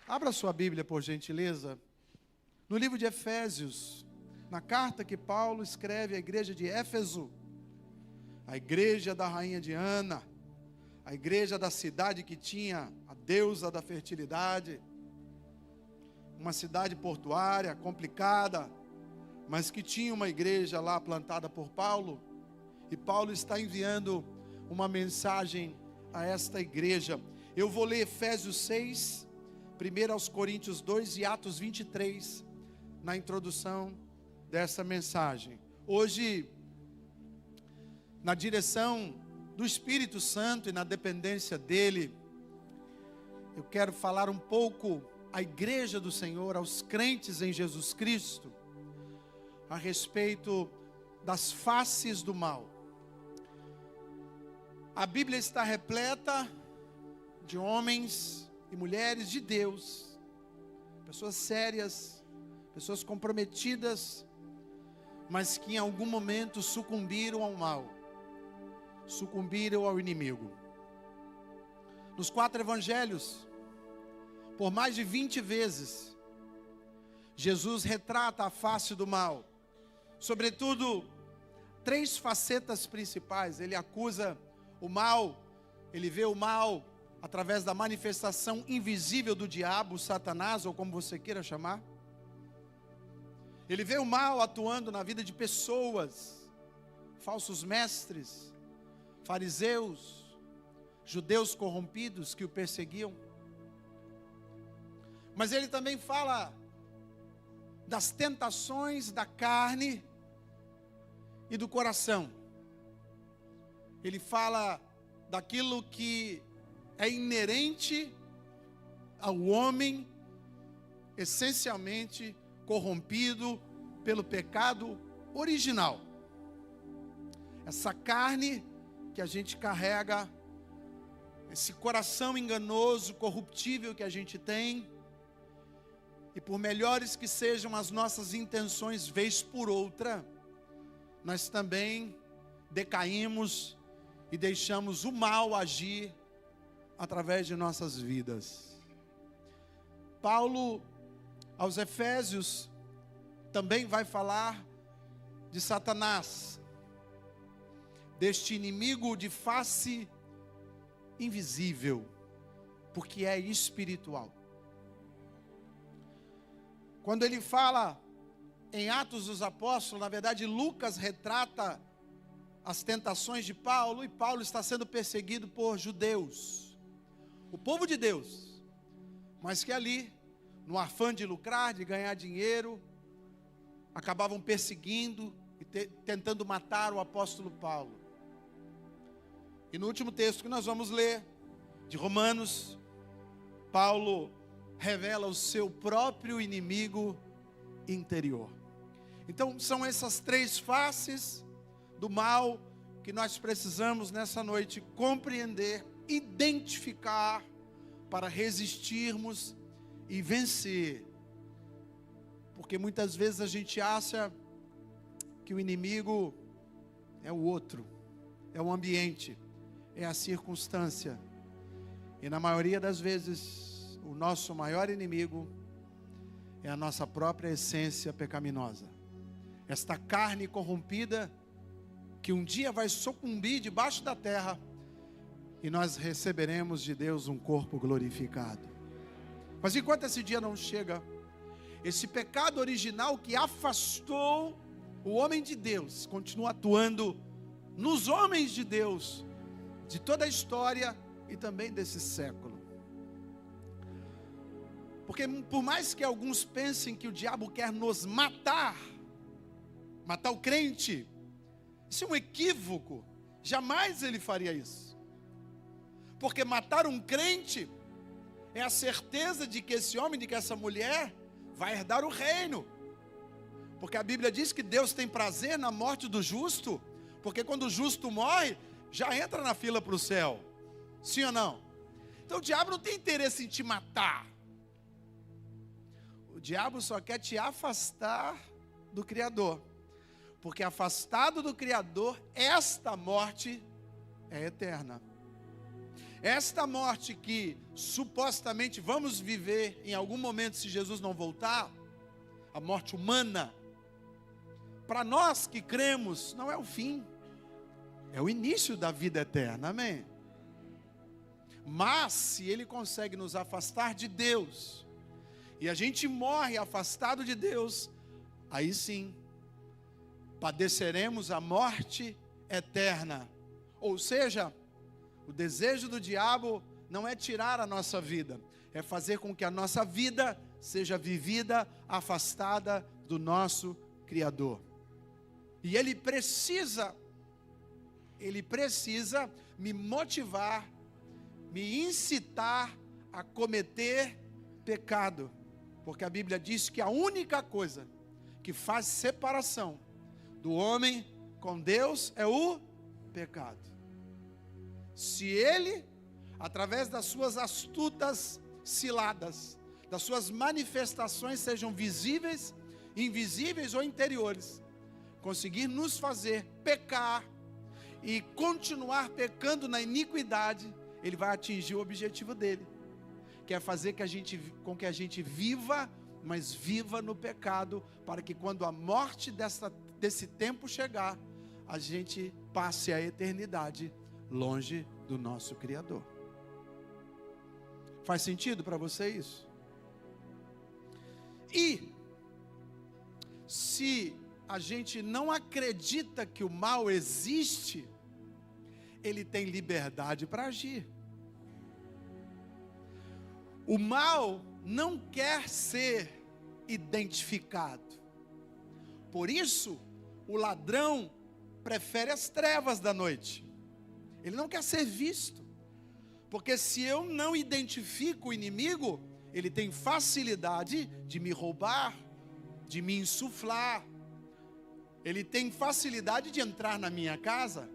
Abra sua Bíblia, por gentileza, no livro de Efésios, na carta que Paulo escreve à igreja de Éfeso, a igreja da rainha Diana, a igreja da cidade que tinha a deusa da fertilidade, uma cidade portuária, complicada, mas que tinha uma igreja lá plantada por Paulo, e Paulo está enviando uma mensagem a esta igreja. Eu vou ler Efésios 6, 1 aos Coríntios 2 e Atos 23, na introdução dessa mensagem. Hoje, na direção do Espírito Santo e na dependência dele, eu quero falar um pouco à igreja do Senhor, aos crentes em Jesus Cristo, a respeito das faces do mal. A Bíblia está repleta de homens e mulheres de Deus, pessoas sérias, pessoas comprometidas, mas que em algum momento sucumbiram ao mal, sucumbiram ao inimigo. Nos 4 evangelhos, por mais de 20 vezes, Jesus retrata a face do mal, sobretudo 3 facetas principais. Ele acusa o mal, ele vê o mal através da manifestação invisível do diabo, Satanás, ou como você queira chamar. Ele vê o mal atuando na vida de pessoas, falsos mestres, fariseus, judeus corrompidos que o perseguiam. Mas ele também fala das tentações da carne e do coração. Ele fala daquilo que é inerente ao homem, essencialmente corrompido pelo pecado original. Essa carne que a gente carrega, esse coração enganoso, corruptível que a gente tem, e por melhores que sejam as nossas intenções, vez por outra, nós também decaímos e deixamos o mal agir através de nossas vidas. Paulo, aos Efésios, também vai falar de Satanás, deste inimigo de face invisível, porque é espiritual. Quando ele fala em Atos dos Apóstolos, na verdade Lucas retrata as tentações de Paulo, e Paulo está sendo perseguido por judeus, o povo de Deus, mas que ali, no afã de lucrar, de ganhar dinheiro, acabavam perseguindo e tentando matar o apóstolo Paulo. E no último texto que nós vamos ler, de Romanos, Paulo revela o seu próprio inimigo interior. Então são essas 3 faces do mal que nós precisamos nessa noite compreender, identificar, para resistirmos e vencer. Porque muitas vezes a gente acha que o inimigo é o outro, é o ambiente, é a circunstância. E na maioria das vezes, o nosso maior inimigo é a nossa própria essência pecaminosa. Esta carne corrompida que um dia vai sucumbir debaixo da terra, e nós receberemos de Deus um corpo glorificado. Mas enquanto esse dia não chega, esse pecado original que afastou o homem de Deus, continua atuando nos homens de Deus, de toda a história e também desse século. Porque por mais que alguns pensem que o diabo quer nos matar o crente, isso é um equívoco. Jamais ele faria isso. Porque matar um crente é a certeza de que esse homem, de que essa mulher vai herdar o reino. Porque a Bíblia diz que Deus tem prazer na morte do justo, porque quando o justo morre, já entra na fila para o céu. Sim ou não? Então o diabo não tem interesse em te matar. O diabo só quer te afastar do Criador. Porque afastado do Criador, esta morte é eterna. Esta morte que supostamente vamos viver em algum momento se Jesus não voltar, a morte humana, para nós que cremos, não é o fim, é o início da vida eterna, amém? Mas se Ele consegue nos afastar de Deus, e a gente morre afastado de Deus, aí sim, padeceremos a morte eterna. Ou seja, o desejo do diabo não é tirar a nossa vida, é fazer com que a nossa vida seja vivida afastada do nosso Criador. E ele precisa me motivar, me incitar a cometer pecado. Porque a Bíblia diz que a única coisa que faz separação do homem com Deus é o pecado. Se ele, através das suas astutas ciladas, das suas manifestações, sejam visíveis, invisíveis ou interiores, conseguir nos fazer pecar e continuar pecando na iniquidade, ele vai atingir o objetivo dele, que é fazer com que a gente viva, mas viva no pecado, para que quando a morte desse tempo chegar, a gente passe a eternidade longe do nosso Criador. Faz sentido para você isso? E se a gente não acredita que o mal existe, ele tem liberdade para agir. O mal não quer ser identificado. Por isso, o ladrão prefere as trevas da noite. Ele não quer ser visto. Porque se eu não identifico o inimigo, ele tem facilidade de me roubar, de me insuflar. Ele tem facilidade de entrar na minha casa.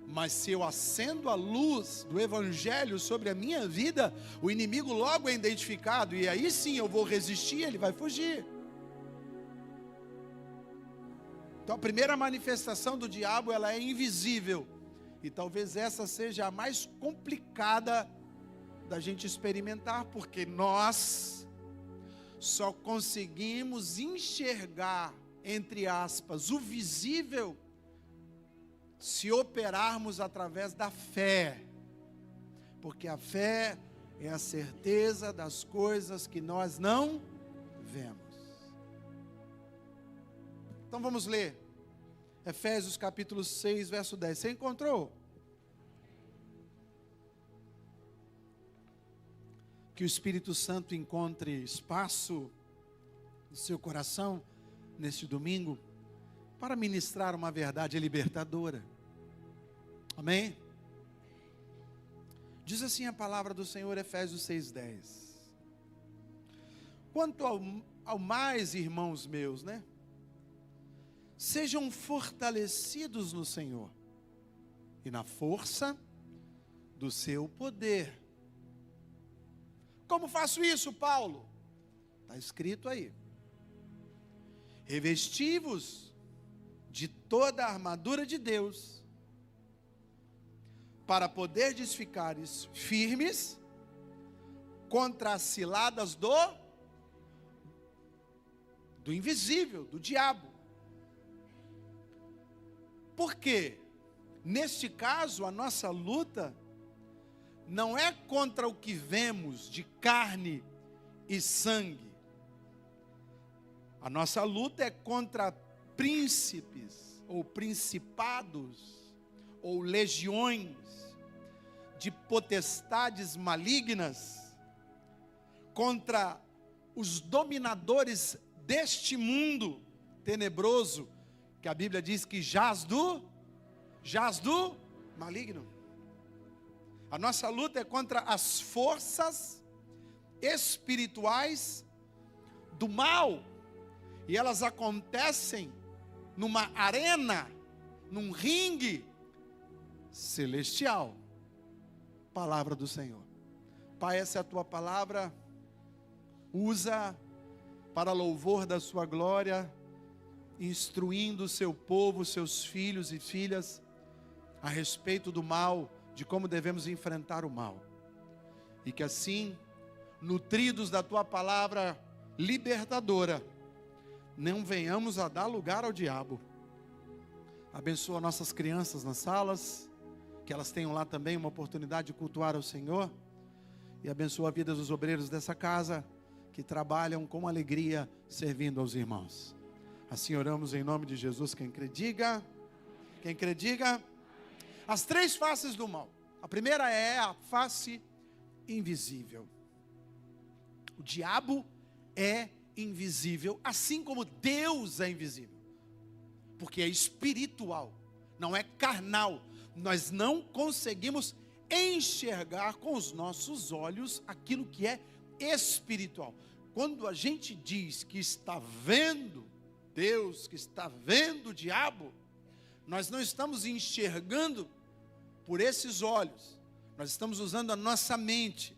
Mas se eu acendo a luz do Evangelho sobre a minha vida, o inimigo logo é identificado, e aí sim eu vou resistir, ele vai fugir. Então a primeira manifestação do diabo, ela é invisível, e talvez essa seja a mais complicada da gente experimentar, porque nós só conseguimos enxergar, entre aspas, o visível, se operarmos através da fé, porque a fé é a certeza das coisas que nós não vemos. Então vamos ler Efésios capítulo 6, verso 10. Você encontrou? Que o Espírito Santo encontre espaço no seu coração neste domingo, para ministrar uma verdade libertadora. Amém? Diz assim a palavra do Senhor, Efésios 6:10. Quanto ao mais, irmãos meus, sejam fortalecidos no Senhor e na força do seu poder. Como faço isso, Paulo? Está escrito aí. Revesti-vos de toda a armadura de Deus, para poderdes ficares firmes contra as ciladas do invisível, do diabo. Por quê? Neste caso, a nossa luta não é contra o que vemos de carne e sangue. A nossa luta é contra príncipes, ou principados, ou legiões de potestades malignas, contra os dominadores deste mundo tenebroso, que a Bíblia diz que jaz do maligno. A nossa luta é contra as forças espirituais do mal, e elas acontecem numa arena, num ringue celestial. Palavra do Senhor. Pai, essa é a tua palavra, usa para louvor da sua glória, instruindo o seu povo, seus filhos e filhas, a respeito do mal de como devemos enfrentar o mal. E que assim, nutridos da tua palavra libertadora, não venhamos a dar lugar ao diabo. Abençoa nossas crianças nas salas, que elas tenham lá também uma oportunidade de cultuar ao Senhor. E abençoa a vida dos obreiros dessa casa, que trabalham com alegria, servindo aos irmãos. Assim oramos em nome de Jesus. Quem crê, diga. Quem crê, diga. As três faces do mal. A primeira é a face invisível. O diabo é invisível, assim como Deus é invisível. Porque é espiritual, não é carnal. Nós não conseguimos enxergar com os nossos olhos aquilo que é espiritual. Quando a gente diz que está vendo Deus, que está vendo o diabo, nós não estamos enxergando por esses olhos. Nós estamos usando a nossa mente,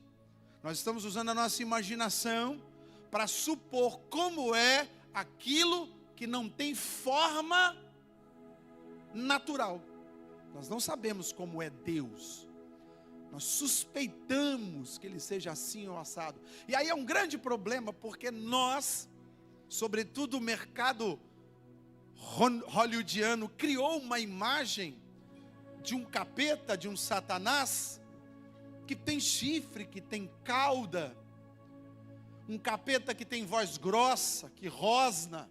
nós estamos usando a nossa imaginação para supor como é aquilo que não tem forma natural. Nós não sabemos como é Deus. Nós suspeitamos que Ele seja assim ou assado. E aí é um grande problema, porque nós, sobretudo o mercado hollywoodiano, criou uma imagem de um capeta, de um Satanás, que tem chifre, que tem cauda, um capeta que tem voz grossa, que rosna,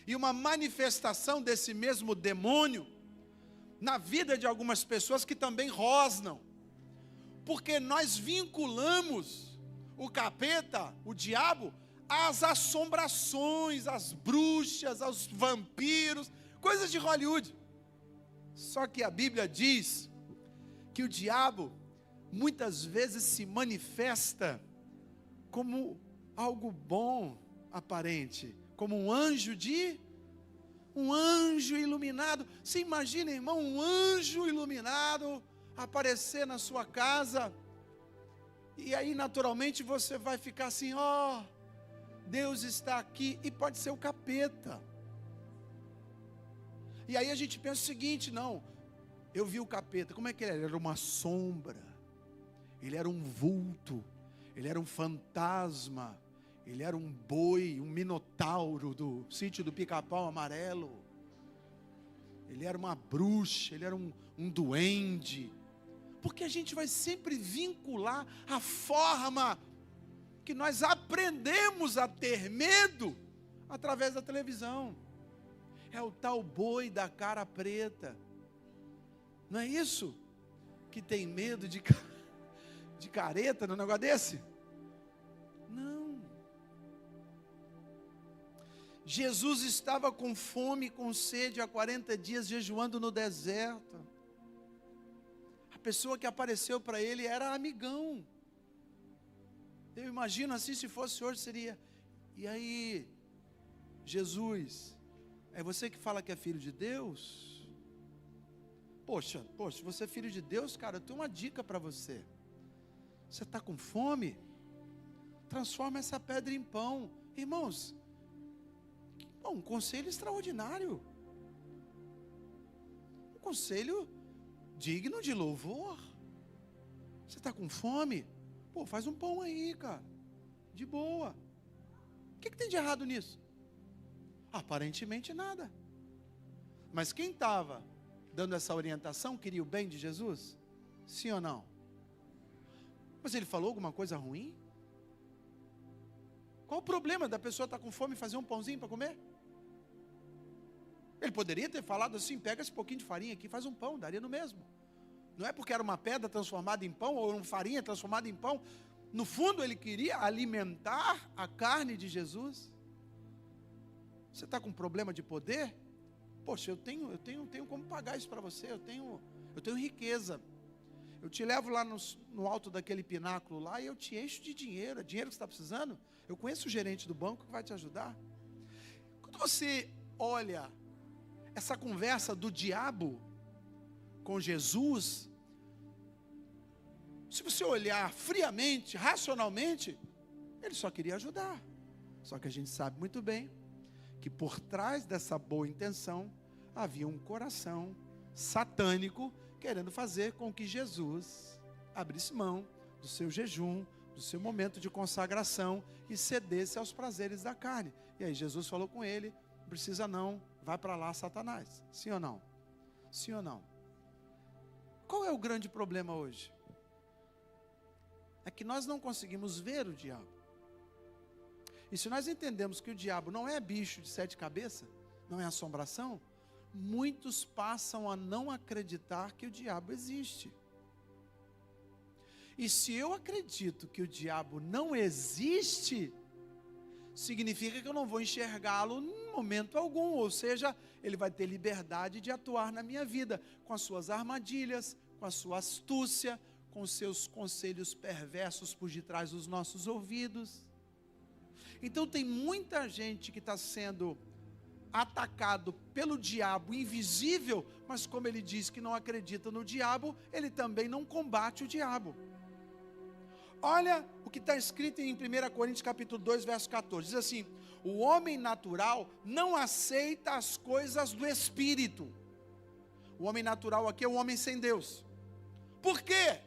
e uma manifestação desse mesmo demônio na vida de algumas pessoas que também rosnam, porque nós vinculamos o capeta, o diabo, às assombrações, às bruxas, aos vampiros, coisas de Hollywood. Só que a Bíblia diz que o diabo muitas vezes se manifesta como algo bom aparente, como um anjo iluminado. Você imagina, irmão, um anjo iluminado aparecer na sua casa, e aí naturalmente você vai ficar assim: ó, Deus está aqui, e pode ser o capeta. E aí a gente pensa o seguinte: não, eu vi o capeta, como é que ele era? Ele era uma sombra, ele era um vulto, ele era um fantasma, ele era um boi, um minotauro do sítio do Pica-Pau Amarelo, ele era uma bruxa, ele era um duende, porque a gente vai sempre vincular a forma que nós aprendemos a ter medo através da televisão. É o tal boi da cara preta, não é isso? Que tem medo de careta num negócio desse? Não. Jesus estava com fome e com sede há 40 dias jejuando no deserto. A pessoa que apareceu para ele era amigão. Eu imagino assim, se fosse hoje, seria: e aí, Jesus, é você que fala que é filho de Deus? Poxa, se você é filho de Deus, cara, eu tenho uma dica para você. Você está com fome? Transforma essa pedra em pão. Irmãos, um conselho extraordinário. Um conselho digno de louvor. Você está com fome? Faz um pão aí, cara. De boa. O que tem de errado nisso? Aparentemente nada. Mas quem estava dando essa orientação queria o bem de Jesus? Sim ou não? Mas ele falou alguma coisa ruim? Qual o problema da pessoa estar com fome e fazer um pãozinho para comer? Ele poderia ter falado assim: pega esse pouquinho de farinha aqui, faz um pão, daria no mesmo. Não é porque era uma pedra transformada em pão, ou uma farinha transformada em pão. No fundo ele queria alimentar a carne de Jesus. Você está com problema de poder? Poxa, eu tenho como pagar isso para você, eu tenho riqueza. Eu te levo lá no alto daquele pináculo lá e eu te encho de dinheiro. É dinheiro que você está precisando? Eu conheço o gerente do banco que vai te ajudar. Quando você olha essa conversa do diabo com Jesus, se você olhar friamente, racionalmente, ele só queria ajudar. Só que a gente sabe muito bem que por trás dessa boa intenção havia um coração satânico querendo fazer com que Jesus abrisse mão do seu jejum, do seu momento de consagração e cedesse aos prazeres da carne. E aí Jesus falou com ele: não precisa não, vai para lá, Satanás. Sim ou não? Sim ou não? Qual é o grande problema hoje? É que nós não conseguimos ver o diabo. E se nós entendemos que o diabo não é bicho de 7 cabeças, não é assombração, muitos passam a não acreditar que o diabo existe. E se eu acredito que o diabo não existe, significa que eu não vou enxergá-lo em momento algum, ou seja, ele vai ter liberdade de atuar na minha vida, com as suas armadilhas, com a sua astúcia, com os seus conselhos perversos por detrás dos nossos ouvidos. Então tem muita gente que está sendo atacado pelo diabo invisível, mas como ele diz que não acredita no diabo, ele também não combate o diabo. Olha o que está escrito em 1 Coríntios capítulo 2, verso 14, diz assim: o homem natural não aceita as coisas do Espírito. O homem natural aqui é o homem sem Deus. Por quê?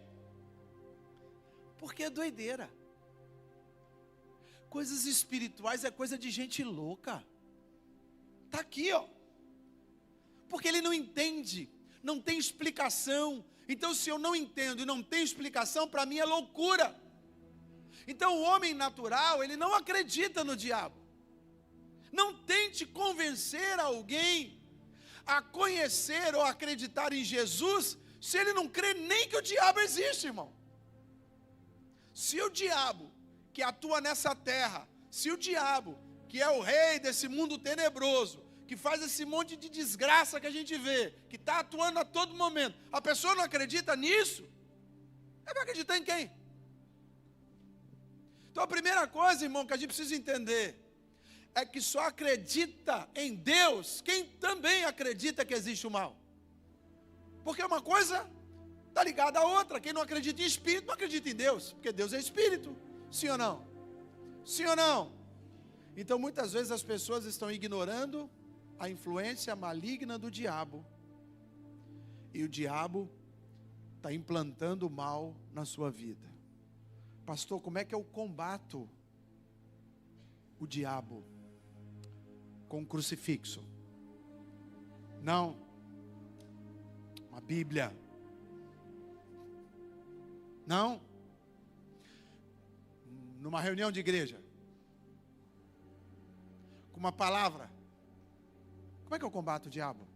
Porque é doideira. Coisas espirituais é coisa de gente louca. Está aqui, ó. Porque ele não entende, não tem explicação. Então, se eu não entendo e não tenho explicação, para mim é loucura. Então, o homem natural, ele não acredita no diabo. Não tente convencer alguém a conhecer ou acreditar em Jesus, se ele não crê nem que o diabo existe, irmão. Se o diabo que atua nessa terra, se o diabo que é o rei desse mundo tenebroso, que faz esse monte de desgraça que a gente vê, que está atuando a todo momento, a pessoa não acredita nisso, ela vai acreditar em quem? Então a primeira coisa, irmão, que a gente precisa entender, é que só acredita em Deus quem também acredita que existe o mal. Porque uma coisa está ligada à outra. Quem não acredita em espírito, não acredita em Deus, porque Deus é espírito. Sim ou não? Sim ou não? Então muitas vezes as pessoas estão ignorando a influência maligna do diabo, e o diabo está implantando o mal na sua vida. Pastor, como é que eu combato o diabo? Com um crucifixo? Não. Uma Bíblia? Não. Numa reunião de igreja? Com uma palavra? Como é que eu combato o diabo?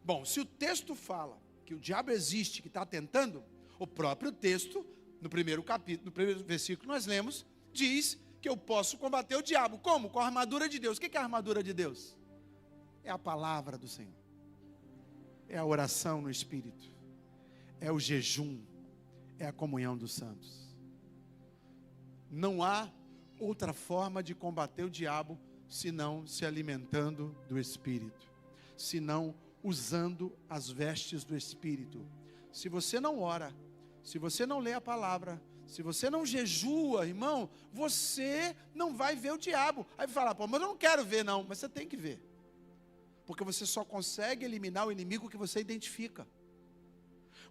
Bom, se o texto fala que o diabo existe, que está tentando, o próprio texto, no primeiro capítulo, no primeiro versículo que nós lemos, diz que eu posso combater o diabo. Como? Com a armadura de Deus. O que é a armadura de Deus? É a palavra do Senhor. É a oração no Espírito. É o jejum. É a comunhão dos santos. Não há outra forma de combater o diabo senão se alimentando do Espírito, senão usando as vestes do Espírito. Se você não ora, se você não lê a palavra, se você não jejua, irmão, você não vai ver o diabo. Aí fala: pô, mas eu não quero ver não. Mas você tem que ver, porque você só consegue eliminar o inimigo que você identifica.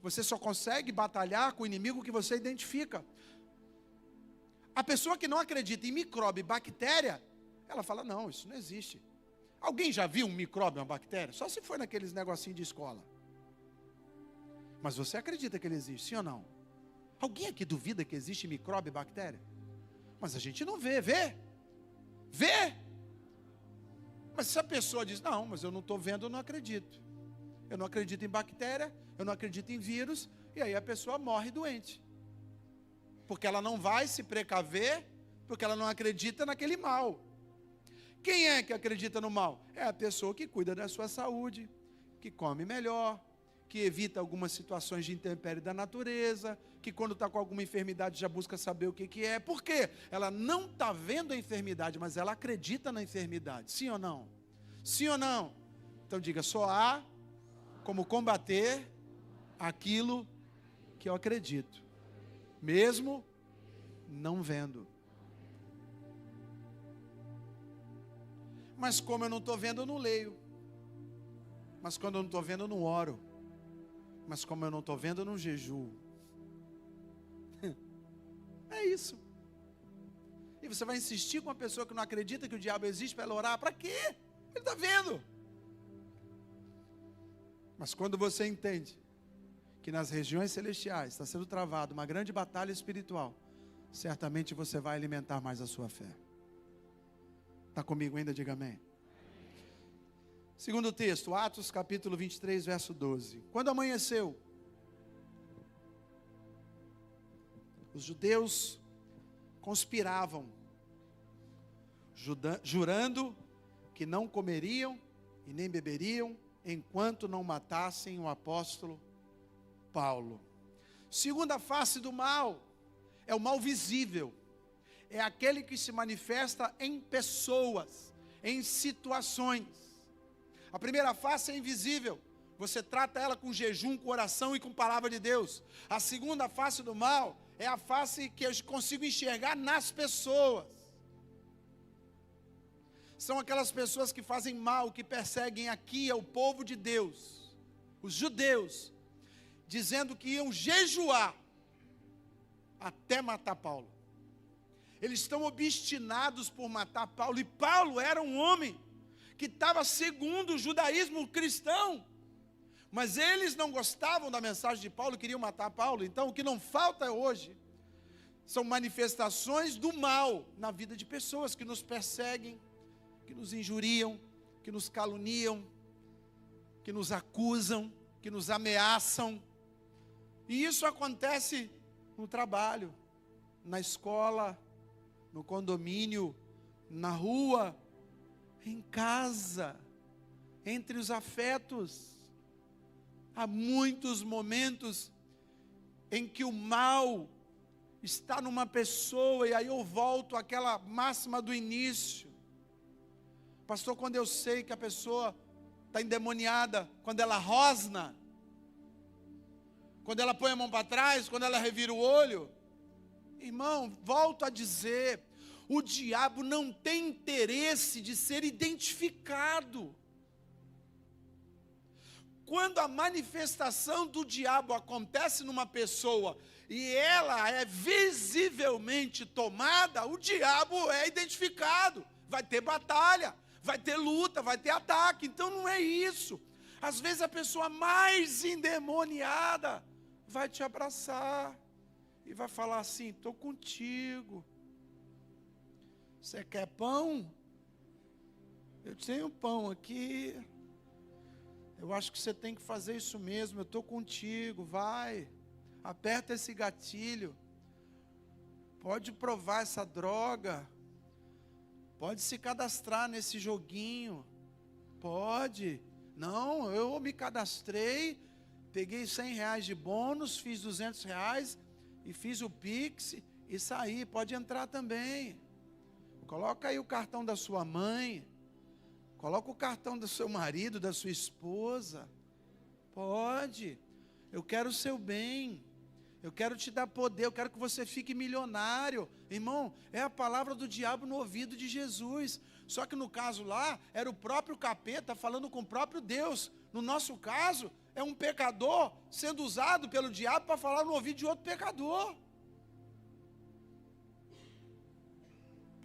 Você só consegue batalhar com o inimigo que você identifica. A pessoa que não acredita em micróbio e bactéria, ela fala: não, isso não existe. Alguém já viu um micróbio, uma bactéria? Só se for naqueles negocinhos de escola. Mas você acredita que ele existe, sim ou não? Alguém aqui duvida que existe micróbio e bactéria? Mas a gente não vê, vê? Vê? Mas se a pessoa diz: não, mas eu não estou vendo, eu não acredito. Eu não acredito em bactéria, eu não acredito em vírus, e aí a pessoa morre doente. Porque ela não vai se precaver, porque ela não acredita naquele mal. Quem é que acredita no mal? É a pessoa que cuida da sua saúde, que come melhor, que evita algumas situações de intempérie da natureza, que quando está com alguma enfermidade já busca saber o que é. Por quê? Ela não está vendo a enfermidade, mas ela acredita na enfermidade. Sim ou não? Sim ou não? Então diga: só há como combater aquilo que eu acredito, mesmo não vendo. Mas como eu não estou vendo, eu não leio. Mas quando eu não estou vendo, eu não oro. Mas como eu não estou vendo, eu não jejuo. É isso. E você vai insistir com uma pessoa que não acredita que o diabo existe para ela orar? Para quê? Ele está vendo. Mas quando você entende que nas regiões celestiais está sendo travada uma grande batalha espiritual, certamente você vai alimentar mais a sua fé. Está comigo ainda? Diga amém. Segundo texto, Atos capítulo 23, verso 12. Quando amanheceu, os judeus conspiravam, jurando que não comeriam e nem beberiam, enquanto não matassem o apóstolo Paulo. Segunda face do mal é o mal visível. É aquele que se manifesta em pessoas, em situações. A primeira face é invisível. Você trata ela com jejum, com oração e com palavra de Deus. A segunda face do mal é a face que eu consigo enxergar nas pessoas. São aquelas pessoas que fazem mal, que perseguem aqui o povo de Deus, os judeus, dizendo que iam jejuar até matar Paulo. Eles estão obstinados por matar Paulo, e Paulo era um homem que estava segundo o judaísmo cristão, mas eles não gostavam da mensagem de Paulo, queriam matar Paulo. Então o que não falta hoje são manifestações do mal na vida de pessoas que nos perseguem, que nos injuriam, que nos caluniam, que nos acusam, que nos ameaçam. E isso acontece no trabalho, na escola, no condomínio, na rua, em casa, entre os afetos. Há muitos momentos em que o mal está numa pessoa, e aí eu volto àquela máxima do início. Pastor, quando eu sei que a pessoa está endemoniada, quando ela rosna, quando ela põe a mão para trás, quando ela revira o olho, irmão, volto a dizer, o diabo não tem interesse de ser identificado. Quando a manifestação do diabo acontece numa pessoa e ela é visivelmente tomada, o diabo é identificado. Vai ter batalha, vai ter luta, vai ter ataque. Então não é isso. Às vezes a pessoa mais endemoniada vai te abraçar e vai falar assim: estou contigo. Você quer pão? Eu tenho pão aqui. Eu acho que você tem que fazer isso mesmo. Eu estou contigo, vai. Aperta esse gatilho. Pode provar essa droga. Pode se cadastrar nesse joguinho. Pode. Não, eu me cadastrei, peguei R$100 de bônus, fiz R$200 e fiz o Pix e saí. Pode entrar também. Coloca aí o cartão da sua mãe. Coloca o cartão do seu marido, da sua esposa. Pode. Eu quero o seu bem. Eu quero te dar poder. Eu quero que você fique milionário. Irmão, é a palavra do diabo no ouvido de Jesus. Só que no caso lá, era o próprio capeta falando com o próprio Deus. No nosso caso, é um pecador sendo usado pelo diabo para falar no ouvido de outro pecador.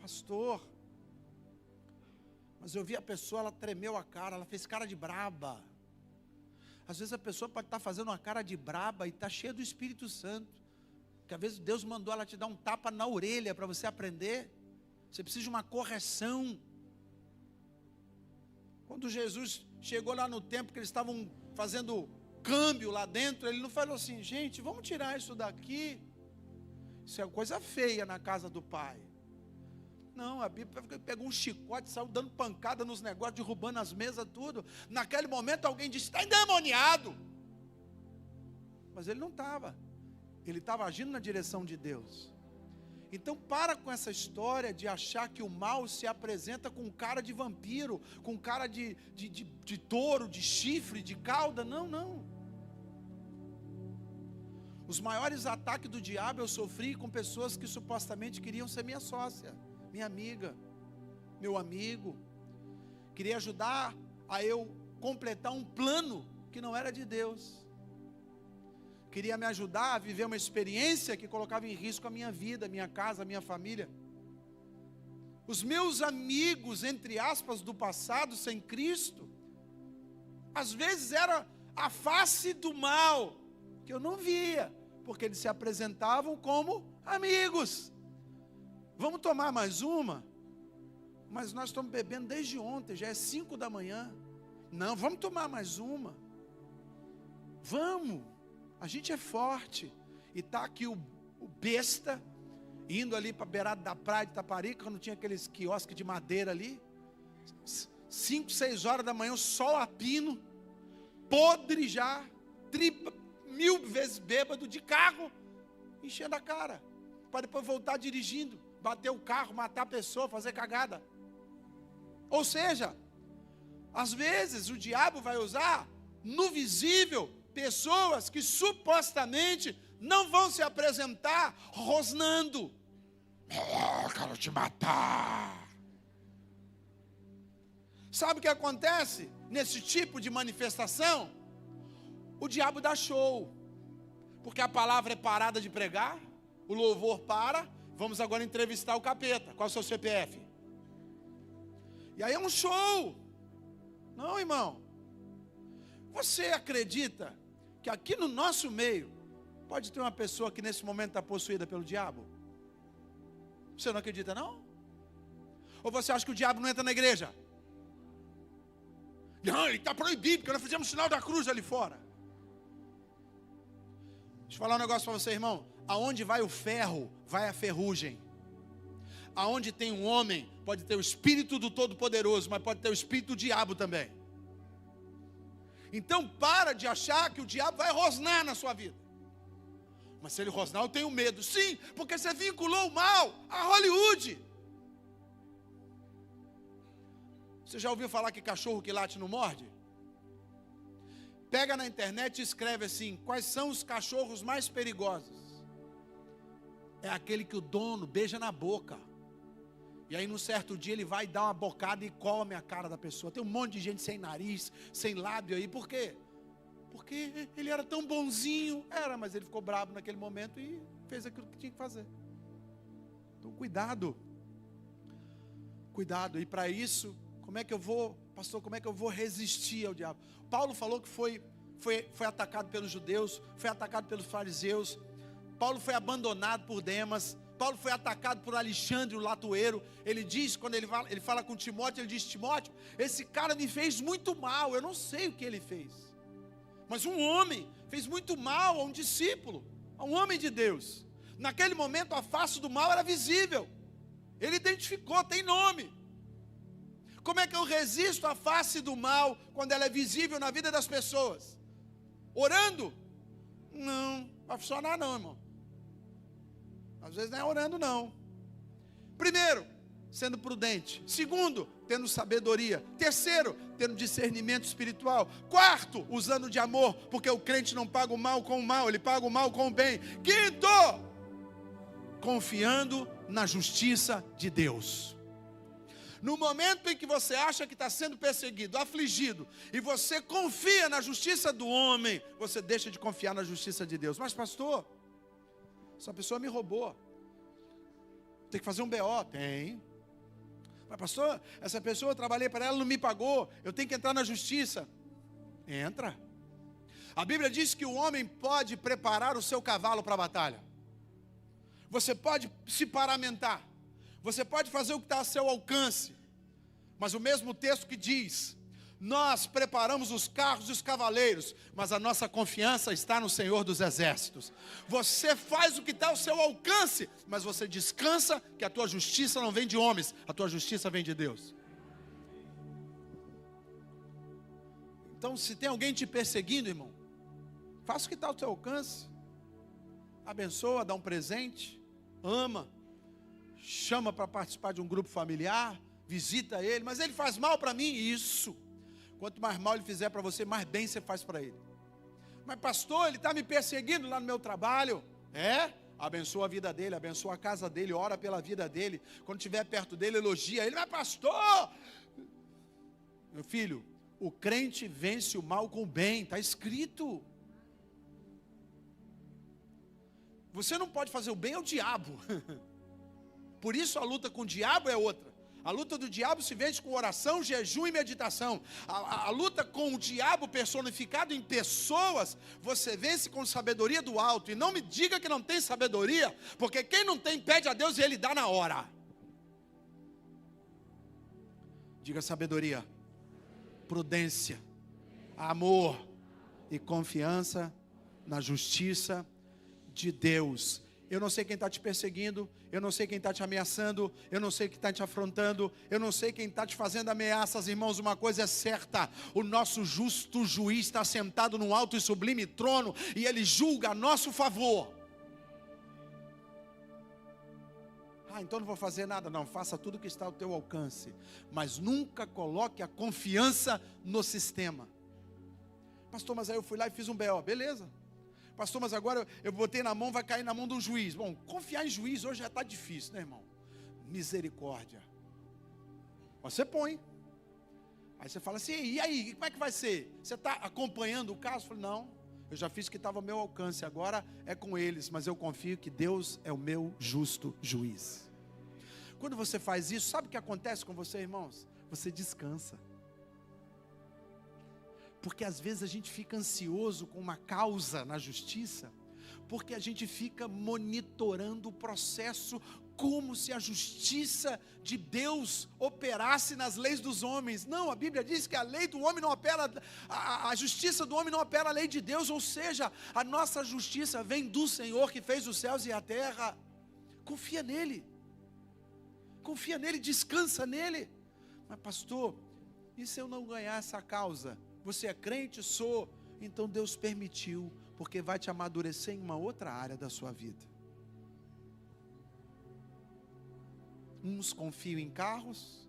Pastor, mas eu vi a pessoa, ela tremeu a cara, ela fez cara de braba. Às vezes a pessoa pode estar fazendo uma cara de braba e está cheia do Espírito Santo. Que às vezes Deus mandou ela te dar um tapa na orelha para você aprender. Você precisa de uma correção. Quando Jesus chegou lá no templo, que eles estavam fazendo câmbio lá dentro, ele não falou assim: gente, vamos tirar isso daqui. Isso é coisa feia na casa do Pai. Não, a Bíblia pegou um chicote, saiu dando pancada nos negócios, derrubando as mesas, tudo. Naquele momento alguém disse: está endemoniado. Mas ele não estava. Ele estava agindo na direção de Deus. Então para com essa história de achar que o mal se apresenta com cara de vampiro, com cara de touro, de chifre, de cauda. Não, não. Os maiores ataques do diabo eu sofri com pessoas que supostamente queriam ser minha sócia, minha amiga, meu amigo. Queria ajudar a eu completar um plano que não era de Deus. queria me ajudar a viver uma experiência que colocava em risco a minha vida, a minha casa, a minha família. Os meus amigos, entre aspas, do passado, sem Cristo, às vezes era a face do mal, que eu não via, porque eles se apresentavam como amigos. Vamos tomar mais uma? Mas nós estamos bebendo desde ontem, já é 5 da manhã. Não, vamos tomar mais uma. Vamos, a gente é forte. E está aqui o besta, indo ali para a beirada da praia de Itaparica, quando tinha aqueles quiosques de madeira ali. 5, 6 horas da manhã, o sol a pino, podre já, 1000 vezes bêbado de carro, enchendo a cara, para depois voltar dirigindo, bater o carro, matar a pessoa, fazer cagada. Ou seja, às vezes o diabo vai usar no visível pessoas que supostamente não vão se apresentar rosnando. Quero te matar. Sabe o que acontece nesse tipo de manifestação? O diabo dá show, porque a palavra é parada de pregar, o louvor para, vamos agora entrevistar o capeta. Qual é o seu CPF? E aí é um show. Não, irmão. Você acredita que aqui no nosso meio pode ter uma pessoa que nesse momento está possuída pelo diabo? Você não acredita, não? Ou você acha que o diabo não entra na igreja? Não, ele está proibido, porque nós fizemos o sinal da cruz ali fora. Deixa eu falar um negócio para você, irmão. Aonde vai o ferro, vai a ferrugem. Aonde tem um homem, pode ter o espírito do Todo-Poderoso, mas pode ter o espírito do diabo também. Então para de achar que o diabo vai rosnar na sua vida. Mas se ele rosnar, eu tenho medo. Sim, porque você vinculou o mal a Hollywood. Você já ouviu falar que cachorro que late não morde? Pega na internet e escreve assim: quais são os cachorros mais perigosos? É aquele que o dono beija na boca. E aí num certo dia ele vai dar uma bocada e come a cara da pessoa. Tem um monte de gente sem nariz, sem lábio aí. Por quê? Porque ele era tão bonzinho. Era, mas ele ficou bravo naquele momento e fez aquilo que tinha que fazer. Então cuidado. Cuidado. E para isso, como é que eu vou, pastor, como é que eu vou resistir ao diabo? Paulo falou que foi atacado pelos judeus, foi atacado pelos fariseus. Paulo foi abandonado por Demas. Paulo foi atacado por Alexandre, o latoeiro. Ele diz, quando ele fala com Timóteo, ele diz: Timóteo, esse cara me fez muito mal, eu não sei o que ele fez. Mas um homem fez muito mal a um discípulo, a um homem de Deus. Naquele momento a face do mal era visível. Ele identificou, tem nome. Como é que eu resisto à face do mal quando ela é visível na vida das pessoas? Orando? Não, vai funcionar não, irmão. Às vezes não é orando não. Primeiro, sendo prudente. Segundo, tendo sabedoria. Terceiro, tendo discernimento espiritual. Quarto, usando de amor, porque o crente não paga o mal com o mal, ele paga o mal com o bem. Quinto, confiando na justiça de Deus. No momento em que você acha que está sendo perseguido, afligido, e você confia na justiça do homem, você deixa de confiar na justiça de Deus. Mas pastor, essa pessoa me roubou, tem que fazer um BO. Tem. Mas pastor, essa pessoa eu trabalhei para ela, não me pagou, eu tenho que entrar na justiça. Entra. A Bíblia diz que o homem pode preparar o seu cavalo para a batalha. Você pode se paramentar, você pode fazer o que está a seu alcance. Mas o mesmo texto que diz: nós preparamos os carros e os cavaleiros, mas a nossa confiança está no Senhor dos Exércitos. Você faz o que está ao seu alcance, mas você descansa que a tua justiça não vem de homens, a tua justiça vem de Deus. Então, se tem alguém te perseguindo, irmão, faça o que está ao seu alcance. Abençoa, dá um presente, ama, chama para participar de um grupo familiar, visita ele. Mas ele faz mal para mim? Isso. Quanto mais mal ele fizer para você, mais bem você faz para ele. Mas pastor, ele está me perseguindo lá no meu trabalho. Abençoa a vida dele, abençoa a casa dele, ora pela vida dele. Quando estiver perto dele, elogia ele. Mas pastor, meu filho, o crente vence o mal com o bem, está escrito. Você não pode fazer o bem ao diabo. Por isso a luta com o diabo é outra. A luta do diabo se vence com oração, jejum e meditação. A luta com o diabo personificado em pessoas, você vence com sabedoria do alto. E não me diga que não tem sabedoria, porque quem não tem pede a Deus e Ele dá na hora. Diga sabedoria, prudência, amor e confiança na justiça de Deus. Eu não sei quem está te perseguindo, eu não sei quem está te ameaçando, eu não sei quem está te afrontando, eu não sei quem está te fazendo ameaças, irmãos. Uma coisa é certa: o nosso justo juiz está sentado num alto e sublime trono, e Ele julga a nosso favor. Então não vou fazer nada. Não, faça tudo que está ao teu alcance, mas nunca coloque a confiança no sistema. Pastor, mas aí eu fui lá e fiz um BO, beleza. Pastor, mas agora eu botei na mão, vai cair na mão de um juiz. Bom, confiar em juiz hoje já está difícil, né, irmão? Misericórdia. Você põe. Aí você fala assim: e aí, como é que vai ser? Você está acompanhando o caso? Eu falei: não, eu já fiz o que estava ao meu alcance, agora é com eles, mas eu confio que Deus é o meu justo juiz. Quando você faz isso, sabe o que acontece com você, irmãos? Você descansa. Porque às vezes a gente fica ansioso com uma causa na justiça, porque a gente fica monitorando o processo como se a justiça de Deus operasse nas leis dos homens. Não, a Bíblia diz que a lei do homem não opera, a justiça do homem não opera a lei de Deus, ou seja, a nossa justiça vem do Senhor que fez os céus e a terra. Confia nele, descansa nele. Mas pastor, e se eu não ganhar essa causa? Você é crente? Sou. Então Deus permitiu, porque vai te amadurecer em uma outra área da sua vida. Uns confiam em carros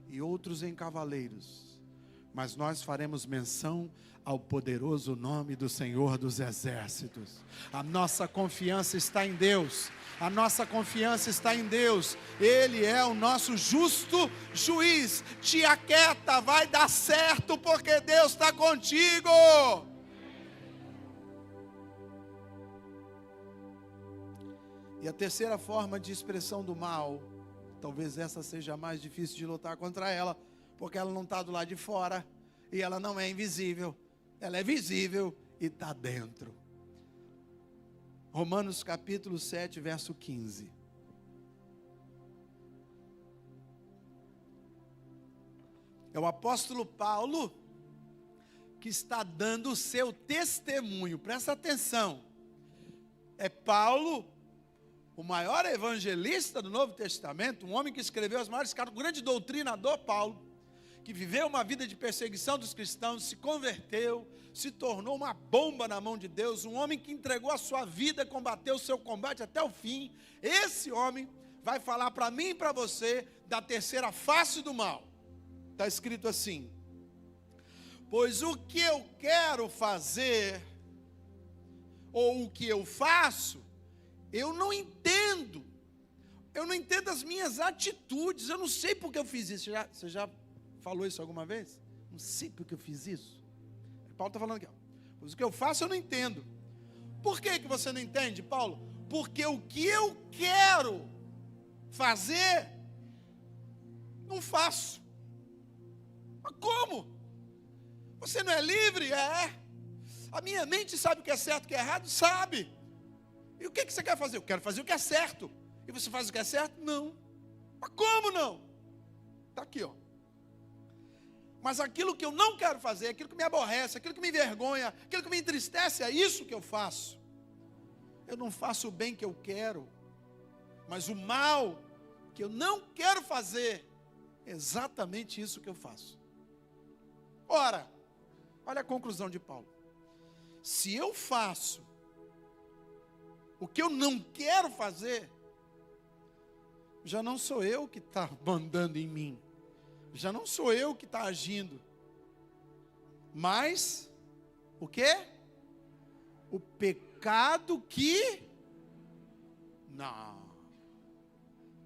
e outros em cavaleiros, mas nós faremos menção ao poderoso nome do Senhor dos Exércitos. A nossa confiança está em Deus. A nossa confiança está em Deus. Ele é o nosso justo juiz. Te aquieta, vai dar certo, porque Deus está contigo. E a terceira forma de expressão do mal, talvez essa seja a mais difícil de lutar contra ela, porque ela não está do lado de fora, e ela não é invisível, ela é visível e está dentro. Romanos capítulo 7, verso 15. É o apóstolo Paulo que está dando o seu testemunho. Presta atenção. É Paulo, o maior evangelista do Novo Testamento, um homem que escreveu as maiores cartas, um grande doutrinador, Paulo, que viveu uma vida de perseguição dos cristãos, se converteu, se tornou uma bomba na mão de Deus, um homem que entregou a sua vida, combateu o seu combate até o fim. Esse homem vai falar para mim e para você da terceira face do mal. Está escrito assim: pois o que eu quero fazer, ou o que eu faço, eu não entendo. Eu não entendo as minhas atitudes. Eu não sei porque eu fiz isso. Você já falou isso alguma vez? Não sei porque eu fiz isso. Paulo está falando aqui, ó. Pois o que eu faço eu não entendo. Por que você não entende, Paulo? Porque o que eu quero fazer, não faço. Mas como? Você não é livre? É. A minha mente sabe o que é certo e o que é errado? Sabe. E o que você quer fazer? Eu quero fazer o que é certo. E você faz o que é certo? Não. Mas como não? Está aqui, ó. Mas aquilo que eu não quero fazer, aquilo que me aborrece, aquilo que me envergonha, aquilo que me entristece, é isso que eu faço. Eu não faço o bem que eu quero, mas o mal que eu não quero fazer, é exatamente isso que eu faço. Ora, olha a conclusão de Paulo. Se eu faço o que eu não quero fazer, já não sou eu que está mandando em mim. Já não sou eu que está agindo. Mas, o quê? O pecado que... Não.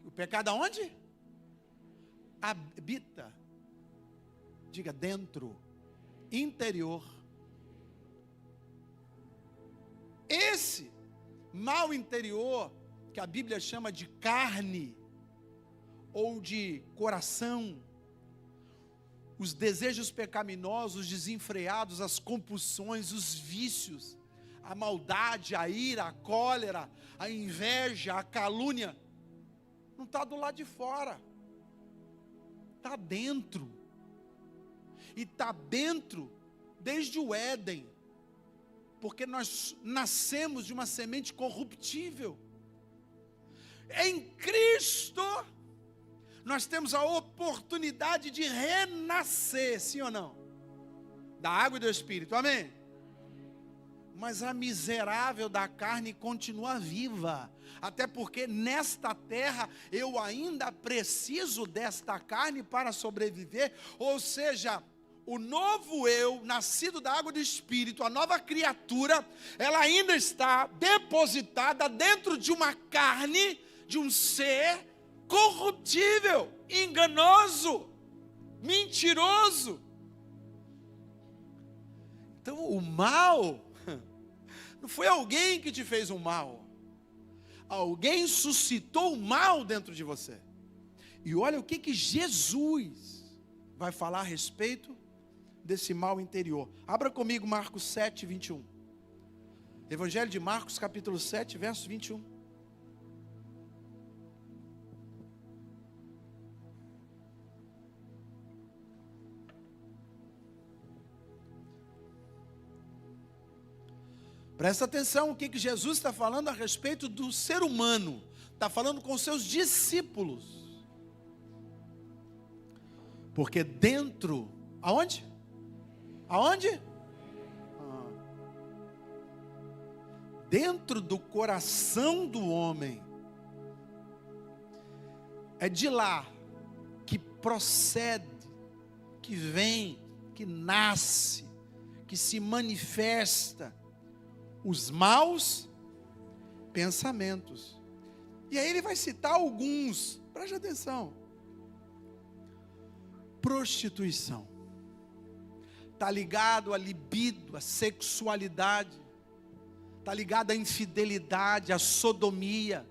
O pecado aonde? Habita. Diga dentro. Interior. Esse Mal interior, que a Bíblia chama de carne, ou de coração, os desejos pecaminosos, desenfreados, as compulsões, os vícios, a maldade, a ira, a cólera, a inveja, a calúnia, não está do lado de fora, está dentro, e está dentro desde o Éden, porque nós nascemos de uma semente corruptível. Em Cristo nós temos a oportunidade de renascer, sim ou não? Da água e do Espírito, amém? Mas a miserável da carne continua viva, até porque nesta terra eu ainda preciso desta carne para sobreviver, ou seja, o novo eu, nascido da água e do Espírito, a nova criatura, ela ainda está depositada dentro de uma carne, de um ser corruptível, enganoso, mentiroso. Então o mal não foi alguém que te fez um mal, alguém suscitou o mal dentro de você. E olha o que Jesus vai falar a respeito desse mal interior. Abra comigo Marcos 7, 21. Evangelho de Marcos, capítulo 7, verso 21. Presta atenção o que Jesus está falando a respeito do ser humano. Está falando com seus discípulos. Porque dentro, aonde? Aonde? Dentro do coração do homem, é de lá que procede, que vem, que nasce, que se manifesta os maus pensamentos. E aí ele vai citar alguns, preste atenção. Prostituição, está ligado à libido, à sexualidade, está ligado à infidelidade, à sodomia,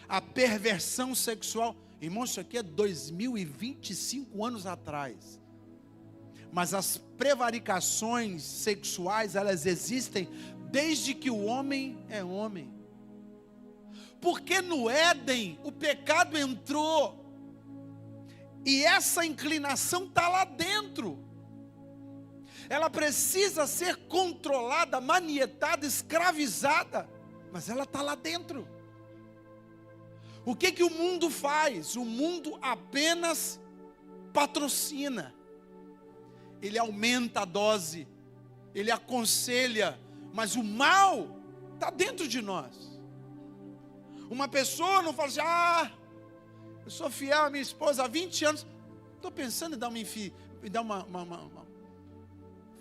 à perversão sexual. Irmão, isso aqui é 2025 anos atrás. Mas as prevaricações sexuais, elas existem desde que o homem é homem. Porque no Éden o pecado entrou, e essa inclinação está lá dentro. Ela precisa ser controlada, manietada, escravizada, mas ela está lá dentro. O que o mundo faz? O mundo apenas patrocina. Ele aumenta a dose, ele aconselha, mas o mal está dentro de nós. Uma pessoa não fala assim, eu sou fiel à minha esposa há 20 anos, estou pensando em dar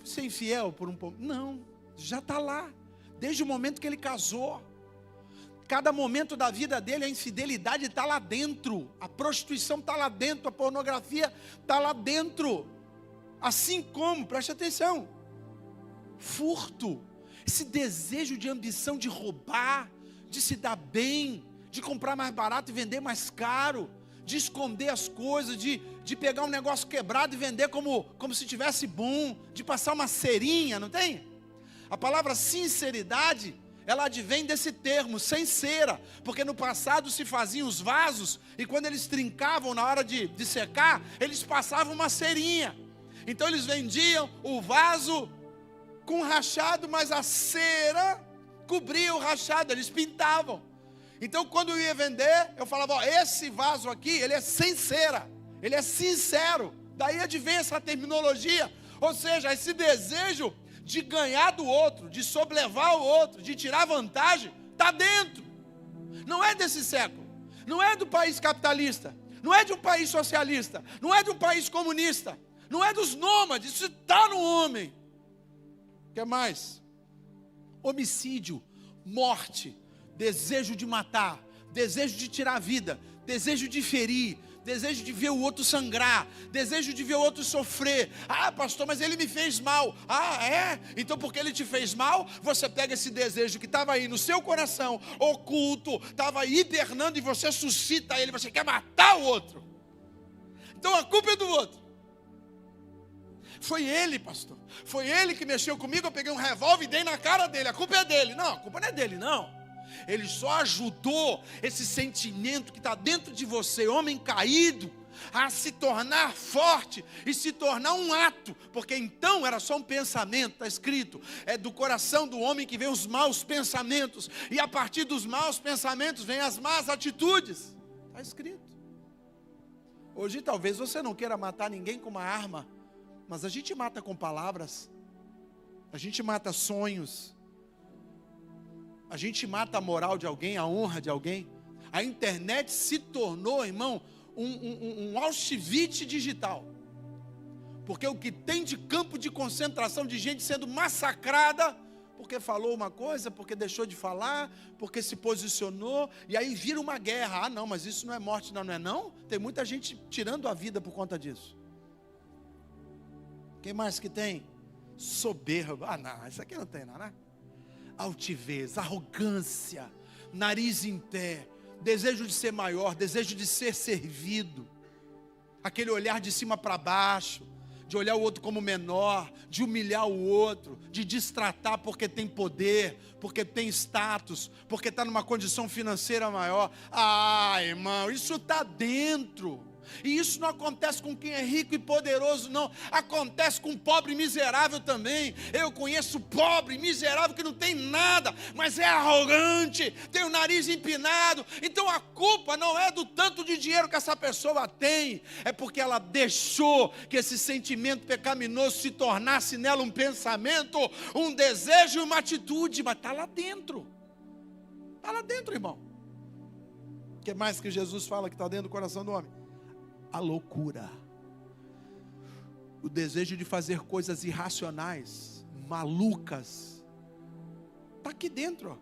ser infiel por um pouco. Não, já está lá, desde o momento que ele casou. Cada momento da vida dele, a infidelidade está lá dentro, a prostituição está lá dentro, a pornografia está lá dentro. Assim como, preste atenção, furto, esse desejo de ambição de roubar, de se dar bem, de comprar mais barato e vender mais caro, de esconder as coisas, de pegar um negócio quebrado e vender como se tivesse bom, de passar uma cerinha, não tem? A palavra sinceridade, ela advém desse termo, sem cera, porque no passado se faziam os vasos, e quando eles trincavam na hora de secar, eles passavam uma cerinha. Então eles vendiam o vaso com rachado, mas a cera cobria o rachado, eles pintavam. Então quando eu ia vender, eu falava, esse vaso aqui, ele é sem cera, ele é sincero. Daí advém essa terminologia, ou seja, esse desejo de ganhar do outro, de sobrelevar o outro, de tirar vantagem, está dentro. Não é desse século, não é do país capitalista, não é de um país socialista, não é de um país comunista, não é dos nômades, isso está no homem. O que mais? Homicídio, morte, desejo de matar, desejo de tirar a vida, desejo de ferir, desejo de ver o outro sangrar, desejo de ver o outro sofrer. Ah, pastor, mas ele me fez mal. Ah, é? Então porque ele te fez mal, você pega esse desejo que estava aí no seu coração, oculto, estava aí hibernando, e você suscita ele, você quer matar o outro. Então a culpa é do outro. Foi ele, pastor. Foi ele que mexeu comigo, eu peguei um revólver e dei na cara dele. A culpa é dele. Não, a culpa não é dele, não. Ele só ajudou esse sentimento que está dentro de você, homem caído, a se tornar forte e se tornar um ato. Porque então era só um pensamento, está escrito. É do coração do homem que vem os maus pensamentos. E a partir dos maus pensamentos vem as más atitudes. Está escrito. Hoje talvez você não queira matar ninguém com uma arma, mas a gente mata com palavras, a gente mata sonhos, a gente mata a moral de alguém, a honra de alguém. A internet se tornou, irmão, um Auschwitz digital. Porque o que tem de campo de concentração de gente sendo massacrada, porque falou uma coisa, porque deixou de falar, porque se posicionou, e aí vira uma guerra. Ah não, mas isso não é morte, não é não? Tem muita gente tirando a vida por conta disso. Quem mais que tem? Soberba. Ah não, isso aqui não tem não, né? Altivez, arrogância, nariz em pé, desejo de ser maior, desejo de ser servido, aquele olhar de cima para baixo, de olhar o outro como menor, de humilhar o outro, de destratar porque tem poder, porque tem status, porque está numa condição financeira maior. Ah, irmão, isso está dentro. E isso não acontece com quem é rico e poderoso, não. Acontece com pobre e miserável também. Eu conheço pobre, miserável, que não tem nada, mas é arrogante, tem o nariz empinado. Então a culpa não é do tanto de dinheiro que essa pessoa tem, é porque ela deixou que esse sentimento pecaminoso se tornasse nela um pensamento, um desejo e uma atitude. Mas está lá dentro. Está lá dentro, irmão. O que mais que Jesus fala que está dentro do coração do homem? A loucura, o desejo de fazer coisas irracionais, malucas, está aqui dentro, ó.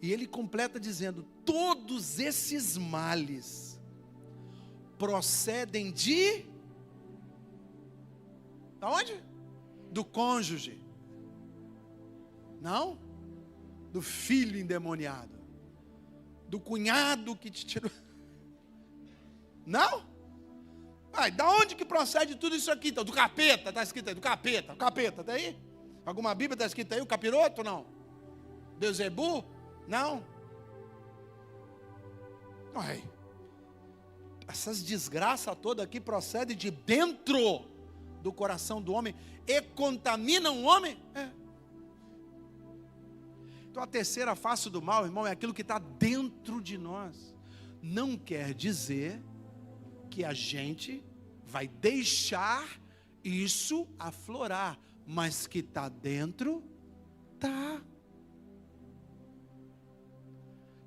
E ele completa dizendo: todos esses males procedem de onde? Do cônjuge, não? Do filho endemoniado, do cunhado que te tirou. Não? Ai, da onde que procede tudo isso aqui? Então, do capeta, está escrito aí, do capeta. O capeta, está aí? Alguma Bíblia está escrito aí? O capiroto, não? Beuzebu? Não? Ai, essas desgraças todas aqui procedem de dentro do coração do homem e contaminam o homem? É. Então a terceira face do mal, irmão, é aquilo que está dentro de nós. Não quer dizer que a gente vai deixar isso aflorar, mas que está dentro, tá.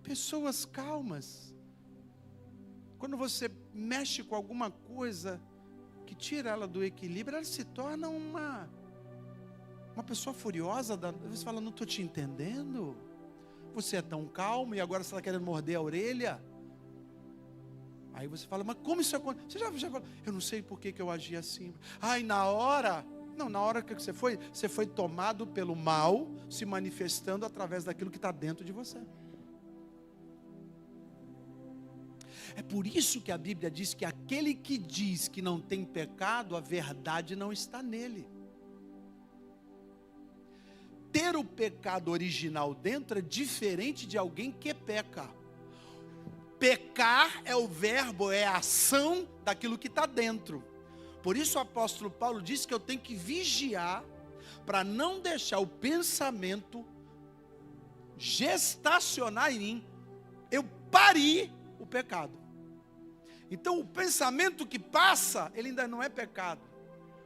Pessoas calmas, quando você mexe com alguma coisa que tira ela do equilíbrio, ela se torna uma pessoa furiosa. Você fala: não estou te entendendo, você é tão calmo e agora você está querendo morder a orelha. Aí você fala: mas como isso aconteceu? Você já falou: eu não sei por que eu agi assim. Ai, na hora que você foi tomado pelo mal, se manifestando através daquilo que está dentro de você. É por isso que a Bíblia diz que aquele que diz que não tem pecado, a verdade não está nele. Ter o pecado original dentro é diferente de alguém que peca. Pecar é o verbo, é a ação daquilo que está dentro. Por isso o apóstolo Paulo diz que eu tenho que vigiar para não deixar o pensamento gestacionar em mim, eu parir o pecado. Então o pensamento que passa, ele ainda não é pecado.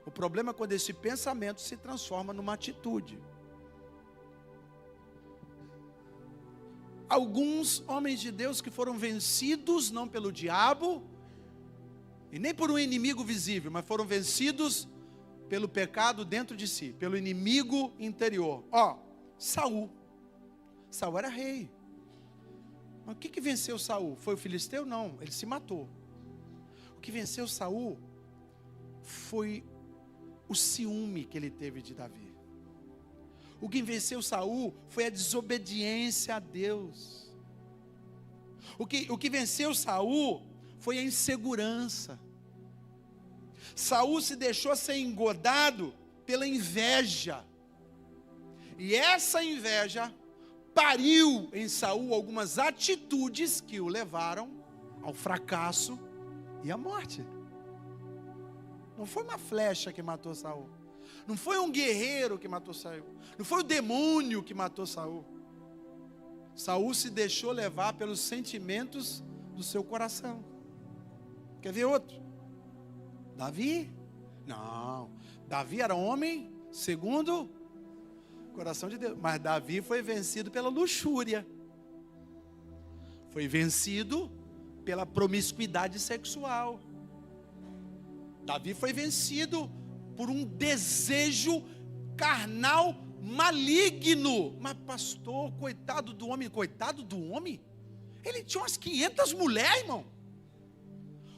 O problema é quando esse pensamento se transforma numa atitude. Alguns homens de Deus que foram vencidos não pelo diabo e nem por um inimigo visível, mas foram vencidos pelo pecado dentro de si, pelo inimigo interior. Saul era rei. Mas o que venceu Saul? Foi o filisteu? Não, ele se matou. O que venceu Saul foi o ciúme que ele teve de Davi. O que venceu Saul foi a desobediência a Deus. O que venceu Saul foi a insegurança. Saul se deixou ser engodado pela inveja. E essa inveja pariu em Saul algumas atitudes que o levaram ao fracasso e à morte. Não foi uma flecha que matou Saul. Não foi um guerreiro que matou Saul. Não foi o demônio que matou Saul. Saul se deixou levar pelos sentimentos do seu coração. Quer ver outro? Davi? Não. Davi era homem segundo o coração de Deus. Mas Davi foi vencido pela luxúria. Foi vencido pela promiscuidade sexual. Davi foi vencido por um desejo carnal maligno. Mas pastor, coitado do homem. Coitado do homem? Ele tinha umas 500 mulheres, irmão.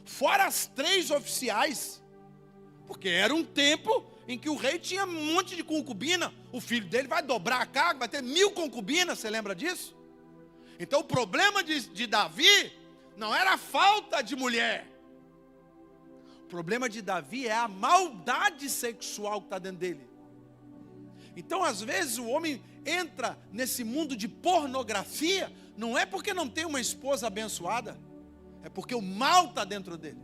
Fora as 3 oficiais. Porque era um tempo em que o rei tinha um monte de concubina. O filho dele vai dobrar a carga, vai ter 1000 concubinas, você lembra disso? Então o problema de Davi não era a falta de mulher. O problema de Davi é a maldade sexual que está dentro dele. Então às vezes o homem entra nesse mundo de pornografia, não é porque não tem uma esposa abençoada, é porque o mal está dentro dele.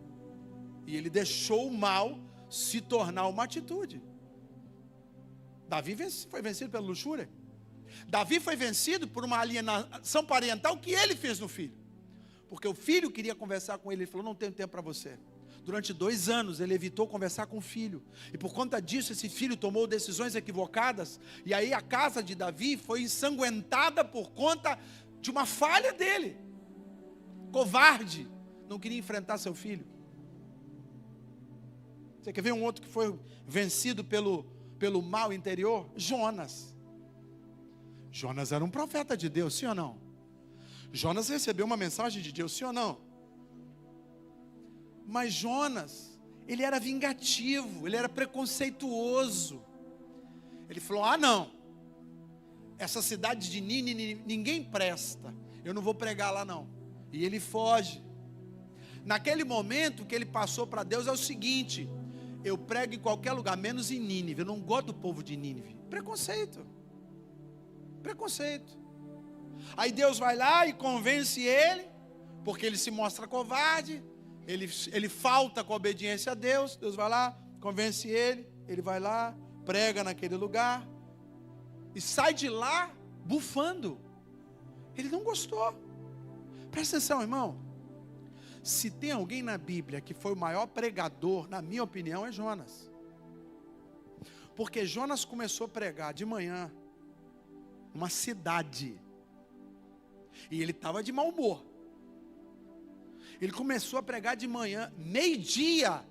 E ele deixou o mal se tornar uma atitude. Davi foi vencido pela luxúria. Davi foi vencido por uma alienação parental que ele fez no filho. Porque o filho queria conversar com ele. Ele falou, não tenho tempo para você. Durante 2 anos ele evitou conversar com o filho. E por conta disso esse filho tomou decisões equivocadas. E aí a casa de Davi foi ensanguentada por conta de uma falha dele. Covarde. Não queria enfrentar seu filho. Você quer ver um outro que foi vencido pelo mal interior? Jonas. Jonas era um profeta de Deus, sim ou não? Jonas recebeu uma mensagem de Deus, sim ou não? Mas Jonas, ele era vingativo, ele era preconceituoso. Ele falou, não, essa cidade de Nínive ninguém presta, eu não vou pregar lá não. E ele foge. Naquele momento que ele passou para Deus é o seguinte, eu prego em qualquer lugar, menos em Nínive, eu não gosto do povo de Nínive. Preconceito. Aí Deus vai lá e convence ele, porque ele se mostra covarde, ele falta com a obediência a Deus. Deus vai lá, convence ele vai lá, prega naquele lugar, e sai de lá bufando. Ele não gostou. Presta atenção, irmão. Se tem alguém na Bíblia que foi o maior pregador, na minha opinião, é Jonas. Porque Jonas começou a pregar de manhã, numa cidade, e ele estava de mau humor. Ele começou a pregar de manhã, meio-dia,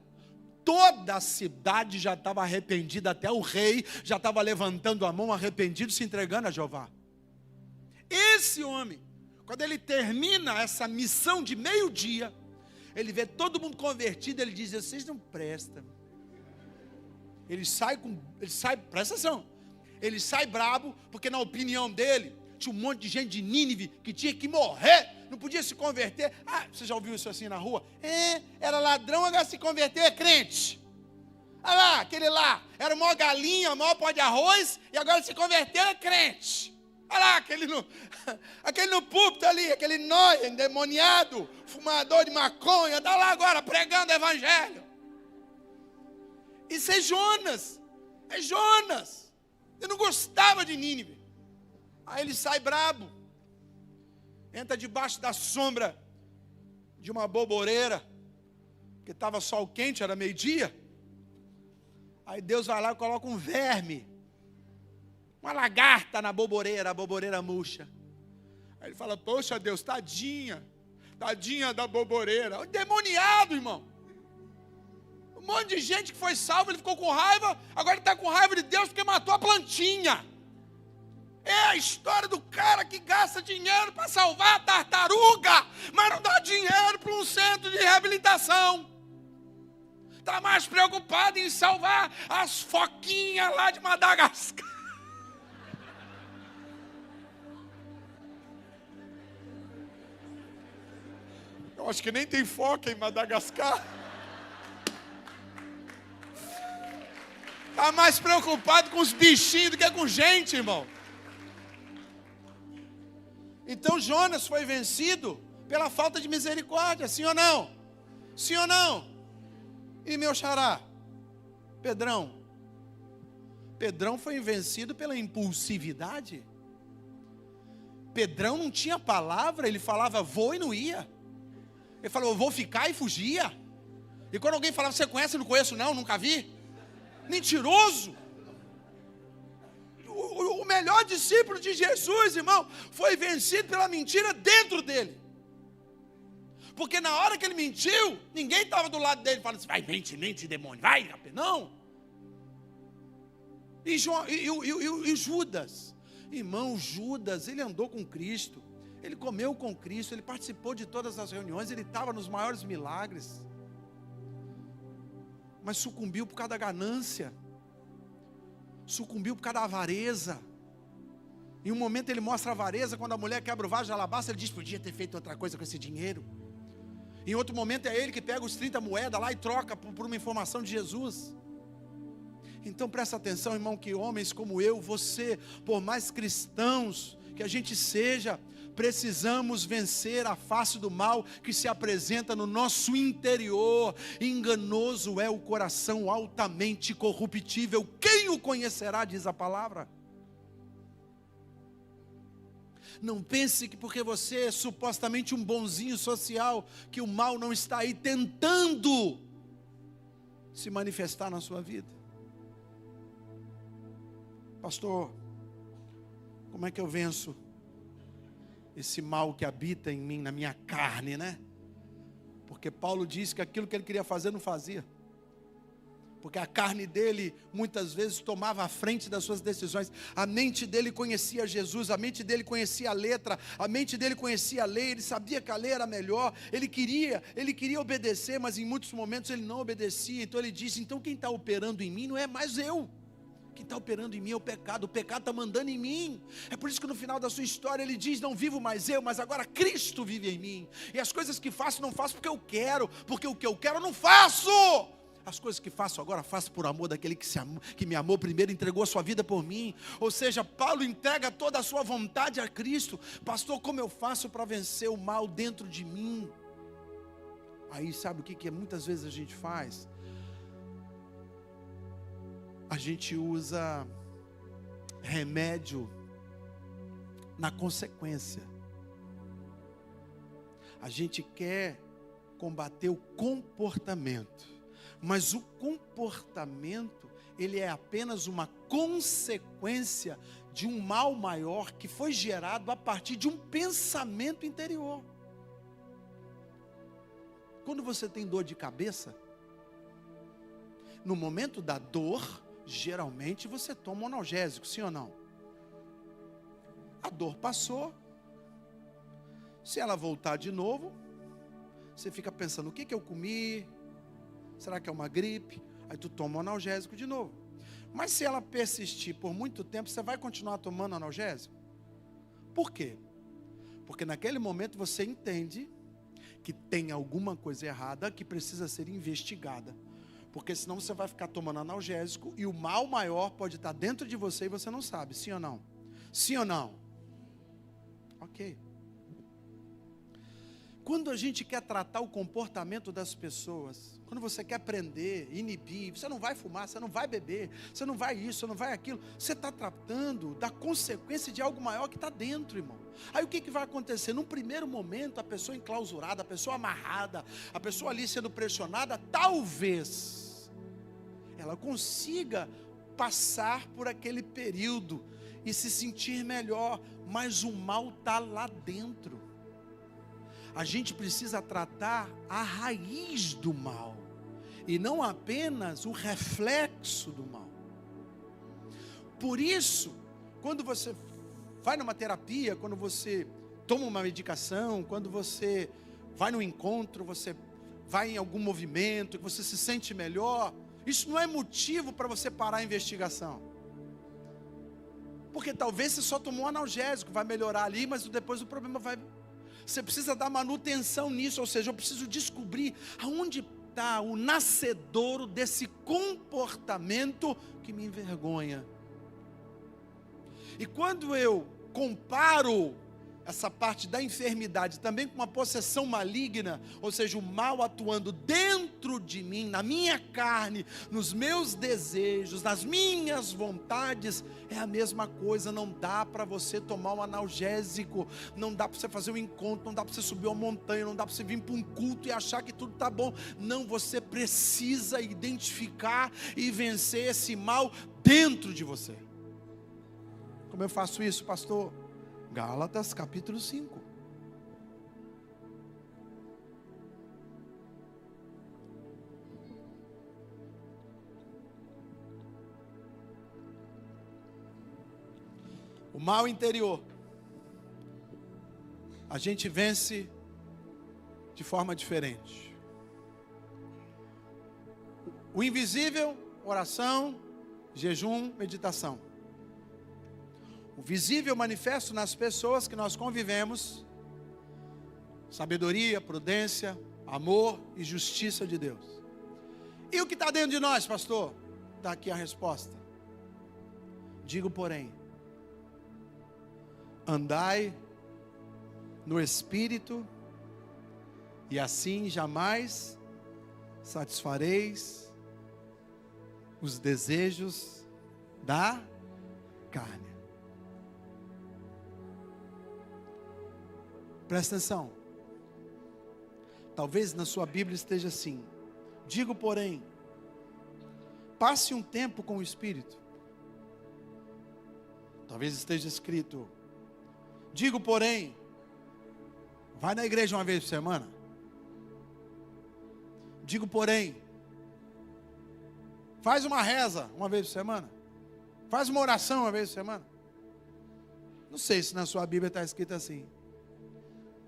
toda a cidade já estava arrependida, até o rei já estava levantando a mão arrependido, se entregando a Jeová. Esse homem, quando ele termina essa missão de meio-dia, ele vê todo mundo convertido, ele diz, vocês não prestam. Ele sai, presta atenção, ele sai brabo, porque na opinião dele, tinha um monte de gente de Nínive que tinha que morrer, não podia se converter. Você já ouviu isso assim na rua? Era ladrão, agora se converteu é crente. Olha lá, aquele lá, era o maior galinha, o maior pó de arroz, e agora se converteu é crente. Olha lá, aquele no púlpito ali, aquele nóia, endemoniado, fumador de maconha, está lá agora pregando o evangelho. Isso é Jonas. Eu não gostava de Nínive. Aí ele sai brabo, entra debaixo da sombra de uma boboreira, porque estava sol quente, era meio-dia. Aí Deus vai lá e coloca um verme, uma lagarta na boboreira, a boboreira murcha. Aí ele fala, poxa Deus, tadinha da boboreira. Endemoniado, irmão. Um monte de gente que foi salvo, ele ficou com raiva, agora ele está com raiva de Deus porque matou a plantinha. É a história do cara que gasta dinheiro para salvar a tartaruga, mas não dá dinheiro para um centro de reabilitação. está mais preocupado em salvar as foquinhas lá de Madagascar. Eu acho que nem tem foca em Madagascar. Está mais preocupado com os bichinhos do que com gente, irmão. Então Jonas foi vencido pela falta de misericórdia, sim ou não? Sim ou não? E meu xará, Pedrão foi vencido pela impulsividade. Pedrão não tinha palavra, ele falava vou e não ia. Ele falou, eu vou ficar e fugia. E quando alguém falava, você conhece? Não conheço não, nunca vi. Mentiroso. O melhor discípulo de Jesus, irmão, foi vencido pela mentira dentro dele. Porque na hora que ele mentiu, ninguém estava do lado dele falando assim, vai, mente, demônio, vai, não. E Judas, irmão, Judas, ele andou com Cristo, ele comeu com Cristo, ele participou de todas as reuniões, ele estava nos maiores milagres, mas sucumbiu por causa da ganância, sucumbiu por causa da avareza. Em um momento ele mostra a avareza, quando a mulher quebra o vaso de alabastro, ele diz, podia ter feito outra coisa com esse dinheiro. Em outro momento é ele que pega os 30 moedas lá e troca por uma informação de Jesus. Então presta atenção, irmão, que homens como eu, você, por mais cristãos que a gente seja, precisamos vencer a face do mal que se apresenta no nosso interior. Enganoso é o coração, altamente corruptível, quem o conhecerá, diz a palavra. Não pense que porque você é supostamente um bonzinho social, que o mal não está aí tentando se manifestar na sua vida. Pastor, como é que eu venço esse mal que habita em mim, na minha carne, né? Porque Paulo diz que aquilo que ele queria fazer não fazia. Porque a carne dele muitas vezes tomava a frente das suas decisões. A mente dele conhecia Jesus, a mente dele conhecia a letra, a mente dele conhecia a lei, ele sabia que a lei era melhor, ele queria obedecer, mas em muitos momentos ele não obedecia. Então ele disse, então quem está operando em mim não é mais eu. Quem está operando em mim é o pecado está mandando em mim. É por isso que no final da sua história ele diz, não vivo mais eu, mas agora Cristo vive em mim. E as coisas que faço não faço porque eu quero, porque o que eu quero eu não faço. As coisas que faço agora, faço por amor daquele que me amou primeiro, entregou a sua vida por mim. Ou seja, Paulo entrega toda a sua vontade a Cristo. Pastor, como eu faço para vencer o mal dentro de mim? Aí sabe o que muitas vezes a gente faz? A gente usa remédio na consequência. A gente quer combater o comportamento. Mas o comportamento, ele é apenas uma consequência de um mal maior que foi gerado a partir de um pensamento interior. Quando você tem dor de cabeça, no momento da dor, geralmente você toma um analgésico, sim ou não? A dor passou, se ela voltar de novo, você fica pensando, o que eu comi? Será que é uma gripe? Aí tu toma um analgésico de novo. Mas se ela persistir por muito tempo, você vai continuar tomando analgésico? Por quê? Porque naquele momento você entende que tem alguma coisa errada que precisa ser investigada. Porque senão você vai ficar tomando analgésico e o mal maior pode estar dentro de você e você não sabe, sim ou não? Sim ou não? Ok. Quando a gente quer tratar o comportamento das pessoas, quando você quer prender, inibir, você não vai fumar, você não vai beber, você não vai isso, você não vai aquilo, você está tratando da consequência de algo maior que está dentro, irmão. Aí o que vai acontecer? Num primeiro momento, a pessoa enclausurada, a pessoa amarrada, a pessoa ali sendo pressionada, talvez ela consiga passar por aquele período e se sentir melhor, mas o mal está lá dentro. A gente precisa tratar a raiz do mal, e não apenas o reflexo do mal. Por isso, quando você vai numa terapia, quando você toma uma medicação, quando você vai num encontro, você vai em algum movimento, que você se sente melhor, isso não é motivo para você parar a investigação. Porque talvez você só tomou um analgésico, vai melhorar ali, mas depois o problema vai... Você precisa dar manutenção nisso, ou seja, eu preciso descobrir aonde está o nascedouro desse comportamento que me envergonha. E quando eu comparo essa parte da enfermidade também com uma possessão maligna, ou seja, o mal atuando dentro de mim, na minha carne, nos meus desejos, nas minhas vontades, é a mesma coisa. Não dá para você tomar um analgésico, não dá para você fazer um encontro, não dá para você subir uma montanha, não dá para você vir para um culto e achar que tudo está bom. Não, você precisa identificar e vencer esse mal dentro de você. Como eu faço isso, pastor? Gálatas capítulo 5. O mal interior, a gente vence de forma diferente. O invisível, oração, jejum, meditação. O visível manifesto nas pessoas que nós convivemos, sabedoria, prudência, amor e justiça de Deus. E o que está dentro de nós, pastor? Está aqui a resposta. Digo, porém, andai no Espírito, e assim jamais satisfareis os desejos da carne. Presta atenção. Talvez na sua Bíblia esteja assim: digo, porém, passe um tempo com o Espírito. Talvez esteja escrito: digo, porém, vai na igreja uma vez por semana. Digo, porém, faz uma reza uma vez por semana. Faz uma oração uma vez por semana. Não sei se na sua Bíblia está escrito assim.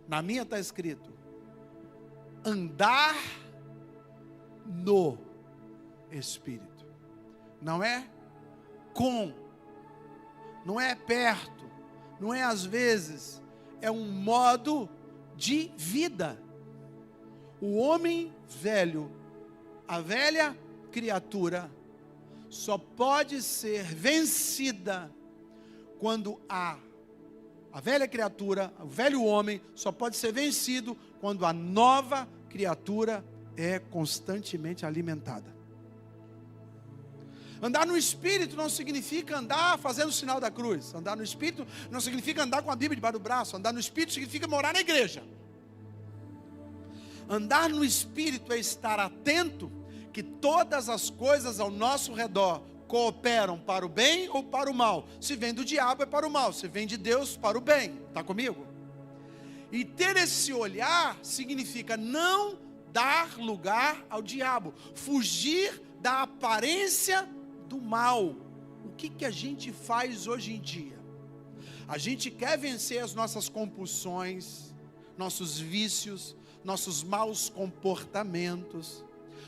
Na minha está escrito: andar no Espírito. Não é com, não é perto, não é às vezes, é um modo de vida. O homem velho, a velha criatura, só pode ser vencida quando a velha criatura, o velho homem, só pode ser vencido quando a nova criatura é constantemente alimentada. Andar no Espírito não significa andar fazendo o sinal da cruz. Andar no Espírito não significa andar com a Bíblia debaixo do braço. Andar no Espírito significa morar na igreja. Andar no Espírito é estar atento que todas as coisas ao nosso redor cooperam para o bem ou para o mal. Se vem do diabo é para o mal, se vem de Deus para o bem. Está comigo? E ter esse olhar significa não dar lugar ao diabo, fugir da aparência do mal. O que a gente faz hoje em dia? A gente quer vencer as nossas compulsões, nossos vícios, nossos maus comportamentos,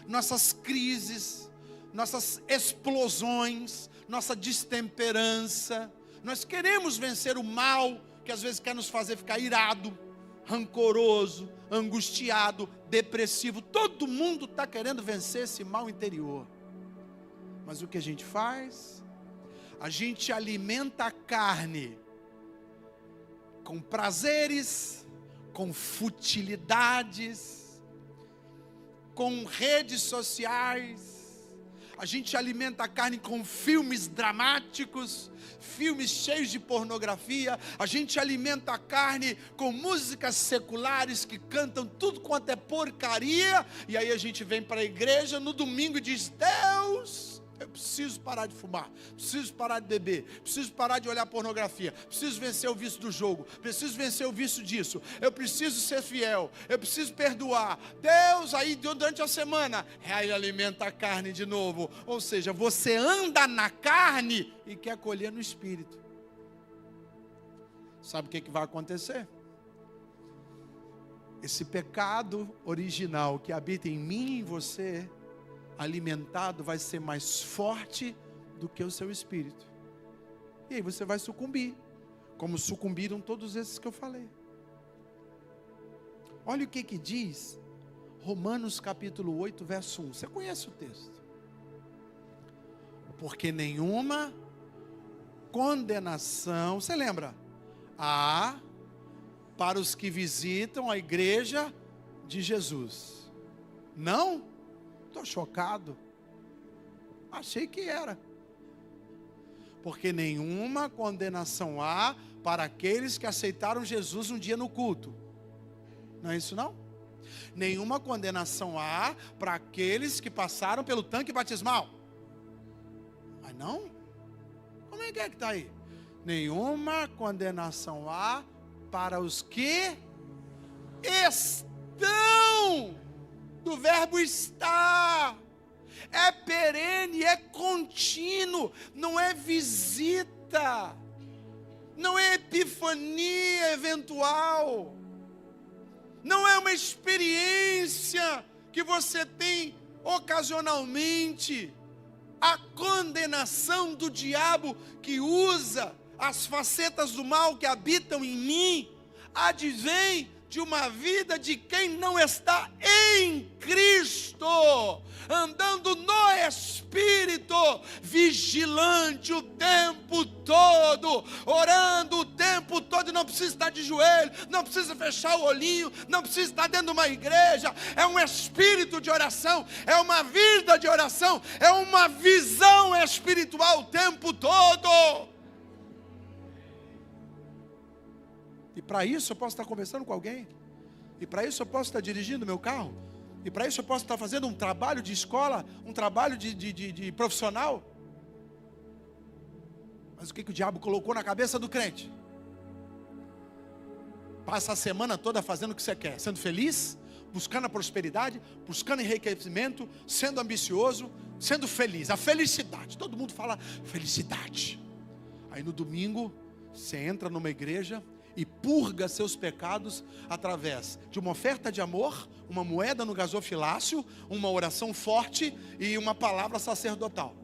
nossas crises, nossas explosões, nossa destemperança. Nós queremos vencer o mal que às vezes quer nos fazer ficar irado, rancoroso, angustiado, depressivo. Todo mundo está querendo vencer esse mal interior. Mas o que a gente faz? A gente alimenta a carne com prazeres, com futilidades, com redes sociais. A gente alimenta a carne com filmes dramáticos, filmes cheios de pornografia. A gente alimenta a carne com músicas seculares que cantam tudo quanto é porcaria. E aí a gente vem para a igreja no domingo e diz: Deus, eu preciso parar de fumar, preciso parar de beber, preciso parar de olhar pornografia, preciso vencer o vício do jogo, preciso vencer o vício disso, eu preciso ser fiel, eu preciso perdoar. Deus, aí durante a semana, aí alimenta a carne de novo. Ou seja, você anda na carne e quer colher no Espírito. Sabe o que vai acontecer? esse pecado original que habita em mim e em você, alimentado, vai ser mais forte do que o seu espírito. E aí você vai sucumbir, como sucumbiram todos esses que eu falei. Olha o que diz Romanos capítulo 8, verso 1. Você conhece o texto? Porque nenhuma condenação, você lembra? Há para os que visitam a igreja de Jesus. Não? Estou chocado. Achei que era. Porque nenhuma condenação há para aqueles que aceitaram Jesus um dia no culto. Não é isso não? Nenhuma condenação há para aqueles que passaram pelo tanque batismal. Mas não? Como é que está aí? Nenhuma condenação há para os que estão, do verbo estar. É perene, é contínuo, não é visita, não é epifania eventual, não é uma experiência que você tem ocasionalmente. A condenação do diabo que usa as facetas do mal que habitam em mim, advém de uma vida de quem não está em Cristo, andando no Espírito, vigilante o tempo todo, orando o tempo todo, e não precisa estar de joelho, não precisa fechar o olhinho, não precisa estar dentro de uma igreja, é um espírito de oração, é uma vida de oração, é uma visão espiritual o tempo todo. E para isso eu posso estar conversando com alguém, e para isso eu posso estar dirigindo meu carro, e para isso eu posso estar fazendo um trabalho de escola, um trabalho de profissional. Mas o que o diabo colocou na cabeça do crente? Passa a semana toda fazendo o que você quer, sendo feliz, buscando a prosperidade, buscando enriquecimento, sendo ambicioso, sendo feliz, a felicidade. Todo mundo fala felicidade. Aí no domingo você entra numa igreja e purga seus pecados através de uma oferta de amor, uma moeda no gasofilácio, uma oração forte e uma palavra sacerdotal.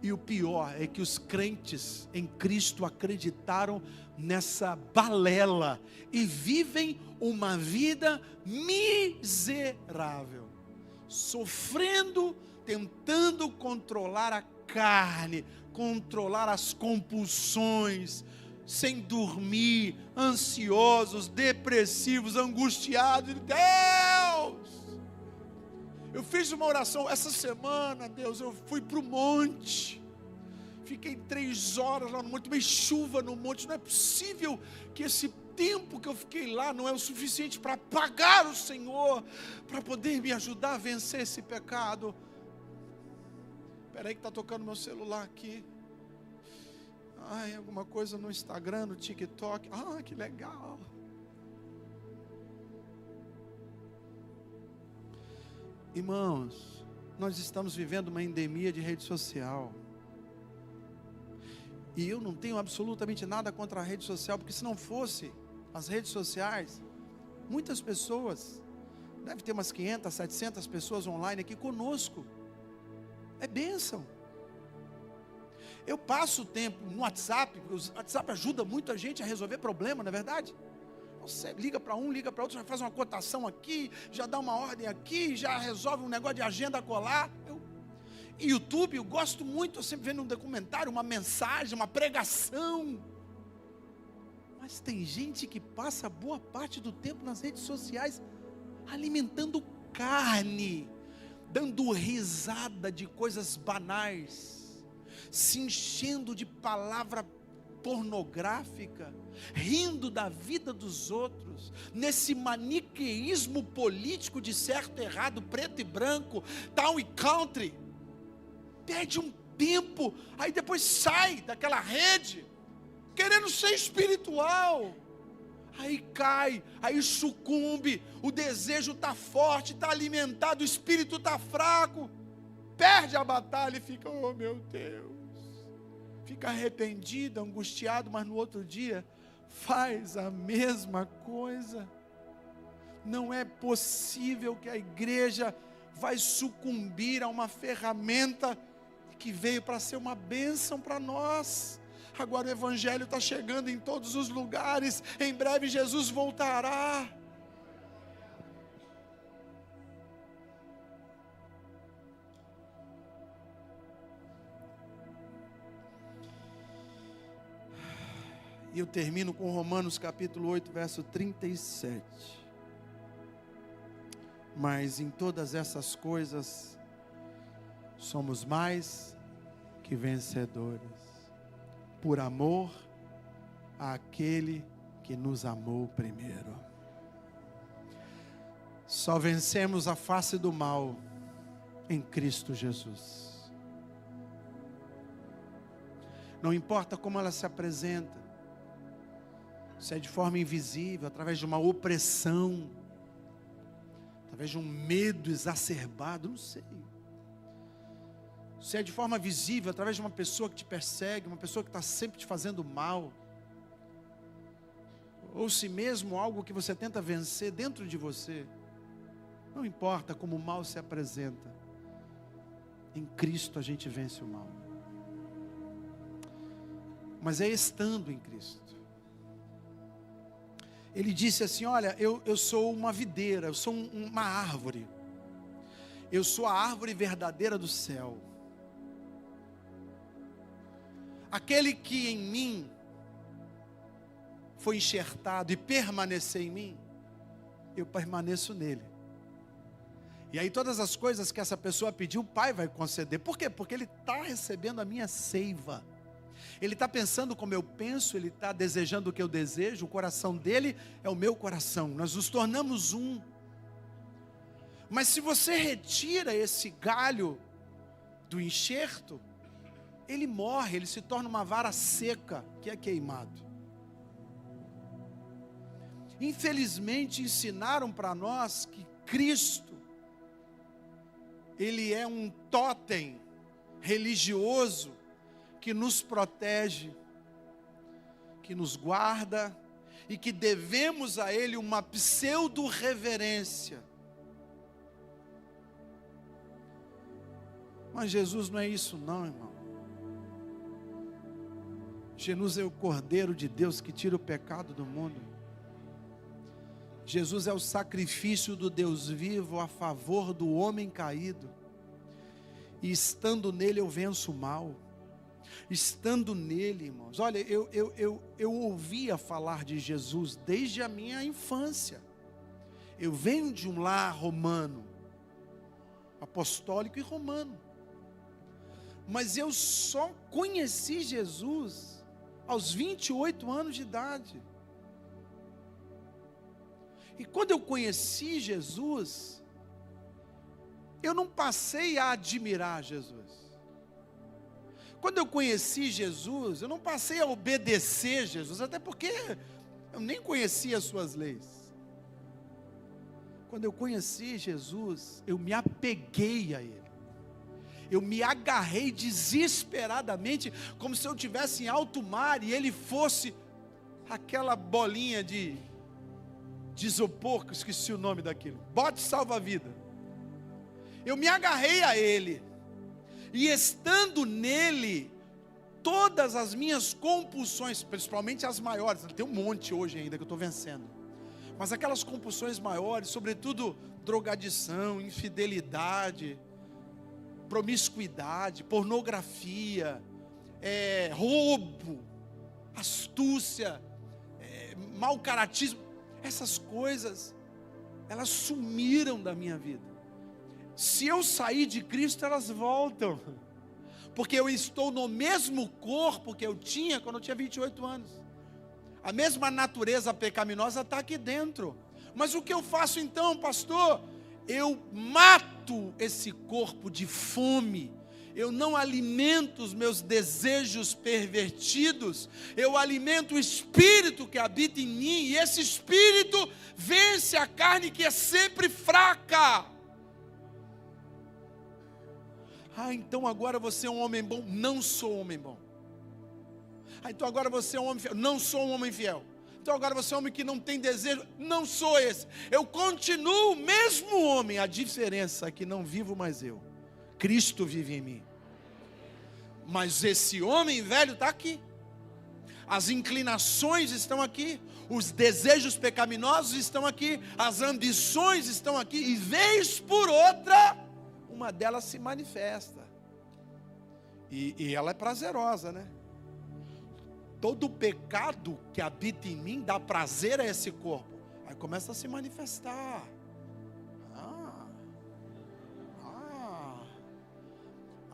E o pior é que os crentes em Cristo acreditaram nessa balela e vivem uma vida miserável, sofrendo, tentando controlar a carne, controlar as compulsões, sem dormir, ansiosos, depressivos, angustiados. Deus, eu fiz uma oração essa semana, Deus, eu fui para o monte, fiquei 3 horas lá no monte, tomei chuva no monte. Não é possível que esse tempo que eu fiquei lá não é o suficiente para pagar o Senhor, para poder me ajudar a vencer esse pecado. Espera aí que está tocando meu celular aqui. Ai, alguma coisa no Instagram, no TikTok. Ah, que legal. Irmãos, nós estamos vivendo uma endemia de rede social. E eu não tenho absolutamente nada contra a rede social, porque se não fosse as redes sociais, muitas pessoas, deve ter umas 500, 700 pessoas online aqui conosco. É bênção. Eu passo o tempo no WhatsApp, porque o WhatsApp ajuda muito a gente a resolver problema, não é verdade? Você liga para um, liga para outro, já faz uma cotação aqui, já dá uma ordem aqui, já resolve um negócio de agenda colar. YouTube, eu gosto muito, eu sempre vendo um documentário, uma mensagem, uma pregação. Mas tem gente que passa boa parte do tempo nas redes sociais alimentando carne, dando risada de coisas banais, se enchendo de palavra pornográfica, rindo da vida dos outros, nesse maniqueísmo político de certo e errado, preto e branco, town e country. Perde um tempo, aí depois sai daquela rede, querendo ser espiritual, aí cai, aí sucumbe, o desejo está forte, está alimentado, o espírito está fraco, perde a batalha e fica, oh meu Deus, fica arrependido, angustiado, mas no outro dia faz a mesma coisa. Não é possível que a igreja vai sucumbir a uma ferramenta que veio para ser uma bênção para nós. Agora o evangelho está chegando em todos os lugares. Em breve Jesus voltará. E eu termino com Romanos capítulo 8, verso 37. Mas em todas essas coisas, somos mais que vencedores, por amor àquele que nos amou primeiro. Só vencemos a face do mal em Cristo Jesus. Não importa como ela se apresenta, se é de forma invisível, através de uma opressão, através de um medo exacerbado, não sei. Se é de forma visível, através de uma pessoa que te persegue, uma pessoa que está sempre te fazendo mal, ou se mesmo algo que você tenta vencer dentro de você, não importa como o mal se apresenta, em Cristo a gente vence o mal. Mas é estando em Cristo. Ele disse assim, olha, eu sou uma videira, eu sou uma árvore. Eu sou a árvore verdadeira do céu. Aquele que em mim foi enxertado e permanecer em mim, eu permaneço nele. E aí todas as coisas que essa pessoa pediu, o Pai vai conceder. Por quê? Porque ele está recebendo a minha seiva. Ele está pensando como eu penso, ele está desejando o que eu desejo, o coração dele é o meu coração, nós nos tornamos um. Mas se você retira esse galho do enxerto, ele morre, ele se torna uma vara seca, que é queimado. Infelizmente ensinaram para nós que Cristo, ele é um totem religioso, que nos protege, que nos guarda, e que devemos a Ele uma pseudo-reverência. Mas Jesus não é isso não, irmão. Jesus é o Cordeiro de Deus que tira o pecado do mundo. Jesus é o sacrifício do Deus vivo a favor do homem caído. E estando nele eu venço o mal. Estando nele, irmãos, olha, eu ouvia falar de Jesus desde a minha infância. Eu venho de um lar romano, apostólico e romano, mas eu só conheci Jesus aos 28 anos de idade. E quando eu conheci Jesus, eu não passei a admirar Jesus. Quando eu conheci Jesus, eu não passei a obedecer Jesus, até porque eu nem conhecia as suas leis. Quando eu conheci Jesus, eu me apeguei a Ele. Eu me agarrei desesperadamente, como se eu estivesse em alto mar e Ele fosse aquela bolinha de isopor, que eu esqueci o nome daquilo, bote salva-vida. Eu me agarrei a Ele. E estando nele, todas as minhas compulsões, principalmente as maiores, tem um monte hoje ainda que eu estou vencendo, mas aquelas compulsões maiores, sobretudo drogadição, infidelidade, promiscuidade, pornografia, roubo, astúcia, mau caratismo, essas coisas, elas sumiram da minha vida. Se eu sair de Cristo, elas voltam, porque eu estou no mesmo corpo que eu tinha quando eu tinha 28 anos. A mesma natureza pecaminosa está aqui dentro. Mas o que eu faço então, pastor? Eu mato esse corpo de fome. Eu não alimento os meus desejos pervertidos. Eu alimento o Espírito que habita em mim. E esse Espírito vence a carne que é sempre fraca. Então agora você é um homem bom. Não sou um homem bom. Então agora você é um homem fiel. Não sou um homem fiel. Então agora você é um homem que não tem desejo. Não sou esse. Eu continuo o mesmo homem. A diferença é que não vivo mais eu. Cristo vive em mim. Mas esse homem velho está aqui. As inclinações estão aqui. Os desejos pecaminosos estão aqui. As ambições estão aqui. E vez por outra, uma delas se manifesta. E ela é prazerosa, né? Todo pecado que habita em mim dá prazer a esse corpo. Aí começa a se manifestar.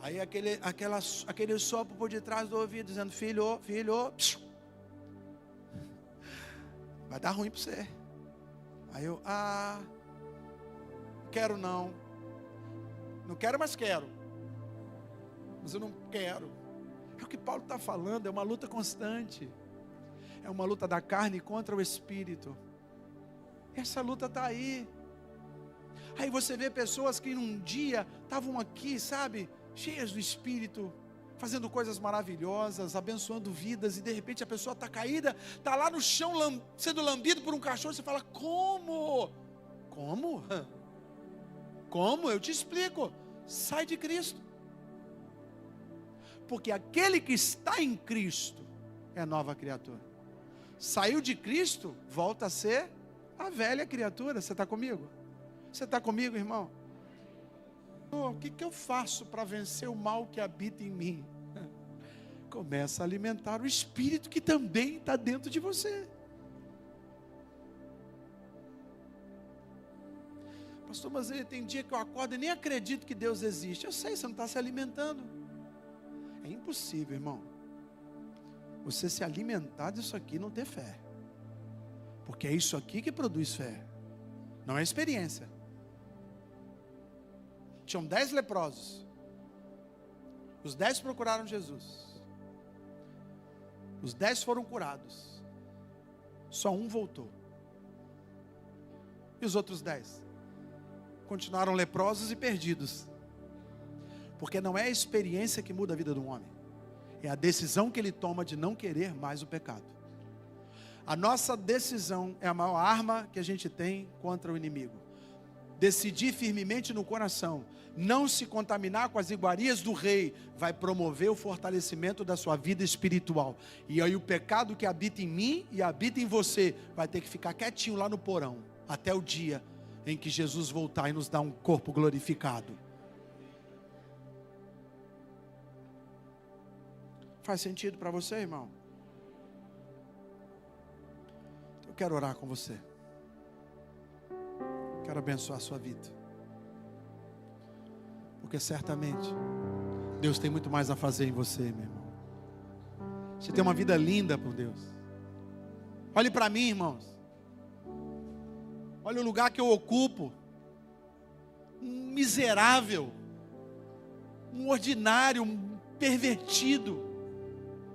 Aí aquele sopro por detrás do ouvido, dizendo: filho, vai dar ruim para você. Aí eu, quero não. Não quero, mas quero. Mas eu não quero. É o que Paulo está falando, é uma luta constante. É uma luta da carne contra o espírito. Essa luta está aí. Aí você vê pessoas que num dia estavam aqui, sabe, cheias do espírito, fazendo coisas maravilhosas, abençoando vidas, e de repente a pessoa está caída, está lá no chão sendo lambido por um cachorro. Você fala: como? Como? Eu te explico. Sai de Cristo. Porque aquele que está em Cristo é nova criatura. Saiu de Cristo, volta a ser a velha criatura. Você está comigo? Você está comigo, irmão? O que eu faço para vencer o mal que habita em mim? Começa a alimentar o Espírito que também está dentro de você. Pastor, mas tem dia que eu acordo e nem acredito que Deus existe. Eu sei, você não está se alimentando. É impossível, irmão, você se alimentar disso aqui e não ter fé. Porque é isso aqui que produz fé, não é experiência. Tinham 10 leprosos. Os 10 procuraram Jesus. Os 10 foram curados. Só um voltou. E os outros 10 continuaram leprosos e perdidos. Porque não é a experiência que muda a vida de um homem. É a decisão que ele toma de não querer mais o pecado. A nossa decisão é a maior arma que a gente tem contra o inimigo. Decidir firmemente no coração, não se contaminar com as iguarias do rei, vai promover o fortalecimento da sua vida espiritual. E aí o pecado que habita em mim e habita em você, vai ter que ficar quietinho lá no porão, até o dia em que Jesus voltar e nos dar um corpo glorificado. Faz sentido para você, irmão? Eu quero orar com você. Quero abençoar a sua vida. Porque certamente Deus tem muito mais a fazer em você, meu irmão. Você tem uma vida linda por Deus. Olhe para mim, irmãos. Olha o lugar que eu ocupo. Um miserável, um ordinário, um pervertido.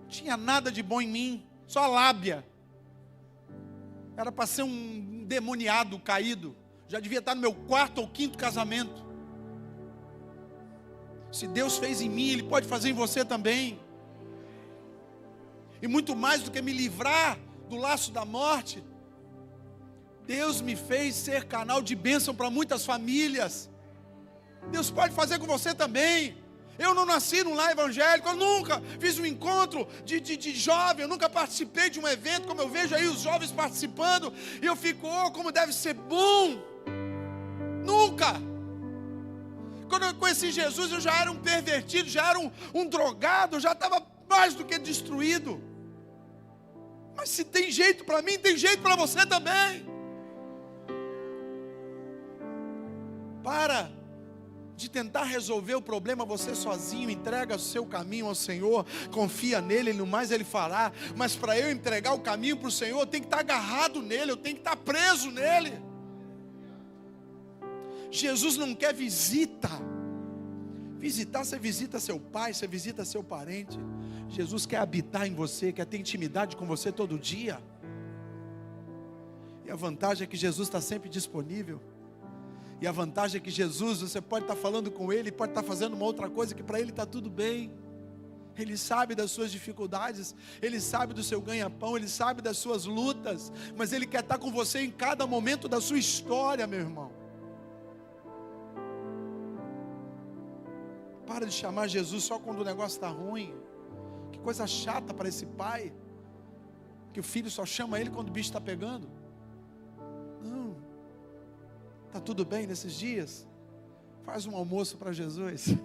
Não tinha nada de bom em mim, só lábia. Era para ser um endemoniado caído. Já devia estar no meu 4º ou 5º casamento. Se Deus fez em mim, Ele pode fazer em você também. E muito mais do que me livrar do laço da morte, Deus me fez ser canal de bênção para muitas famílias. Deus pode fazer com você também. Eu não nasci num lar evangélico, eu nunca fiz um encontro de jovem, eu nunca participei de um evento, como eu vejo aí os jovens participando, e eu fico, como deve ser bom. Nunca. Quando eu conheci Jesus, eu já era um pervertido, já era um drogado, eu já estava mais do que destruído. Mas se tem jeito para mim, tem jeito para você também. Para de tentar resolver o problema você sozinho, entrega o seu caminho ao Senhor, confia nele, no mais Ele fará. Mas para eu entregar o caminho para o Senhor, eu tenho que estar agarrado nele, eu tenho que estar preso nele. Jesus não quer visita. Visitar, você visita seu pai, você visita seu parente. Jesus quer habitar em você, quer ter intimidade com você todo dia. E a vantagem é que Jesus está sempre disponível. E a vantagem é que Jesus, você pode estar falando com Ele, pode estar fazendo uma outra coisa que para Ele está tudo bem. Ele sabe das suas dificuldades, Ele sabe do seu ganha-pão, Ele sabe das suas lutas, mas Ele quer estar com você em cada momento da sua história, meu irmão. Para de chamar Jesus só quando o negócio está ruim. Que coisa chata para esse pai, que o filho só chama ele quando o bicho está pegando. Não, está tudo bem nesses dias? Faz um almoço para Jesus.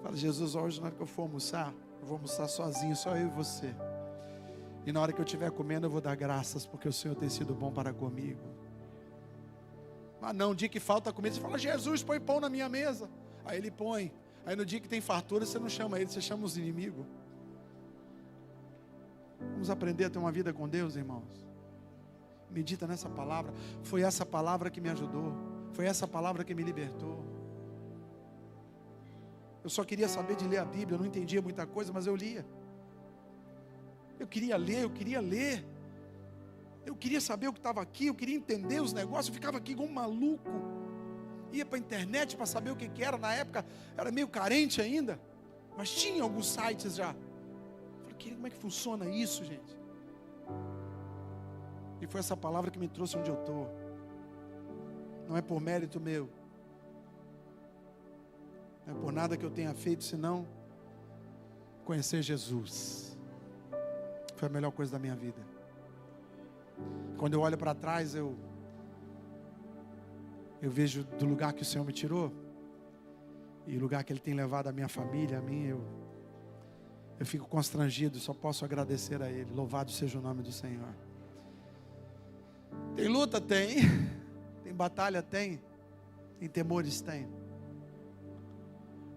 Fala: Jesus, hoje na hora que eu for almoçar, eu vou almoçar sozinho, só eu e você. E na hora que eu estiver comendo, eu vou dar graças, porque o Senhor tem sido bom para comigo. Mas não, o dia que falta comida, você fala: Jesus, põe pão na minha mesa. Aí Ele põe. Aí no dia que tem fartura, você não chama Ele, você chama os inimigos. Vamos aprender a ter uma vida com Deus, irmãos. Medita nessa palavra. Foi essa palavra que me ajudou. Foi essa palavra que me libertou. Eu só queria saber de ler a Bíblia, eu não entendia muita coisa, mas eu lia. Eu queria ler. Eu queria saber o que estava aqui, eu queria entender os negócios, eu ficava aqui igual um maluco. Ia para a internet para saber o que era. Na época era meio carente ainda, mas tinha alguns sites já. Falei: como é que funciona isso, gente? E foi essa palavra que me trouxe onde eu estou. Não é por mérito meu, não é por nada que eu tenha feito, senão conhecer Jesus. Foi a melhor coisa da minha vida. Quando eu olho para trás, eu vejo do lugar que o Senhor me tirou, e o lugar que Ele tem levado a minha família, a mim, eu fico constrangido, só posso agradecer a Ele. Louvado seja o nome do Senhor. Tem luta? Tem. Tem batalha? Tem. Tem temores? Tem.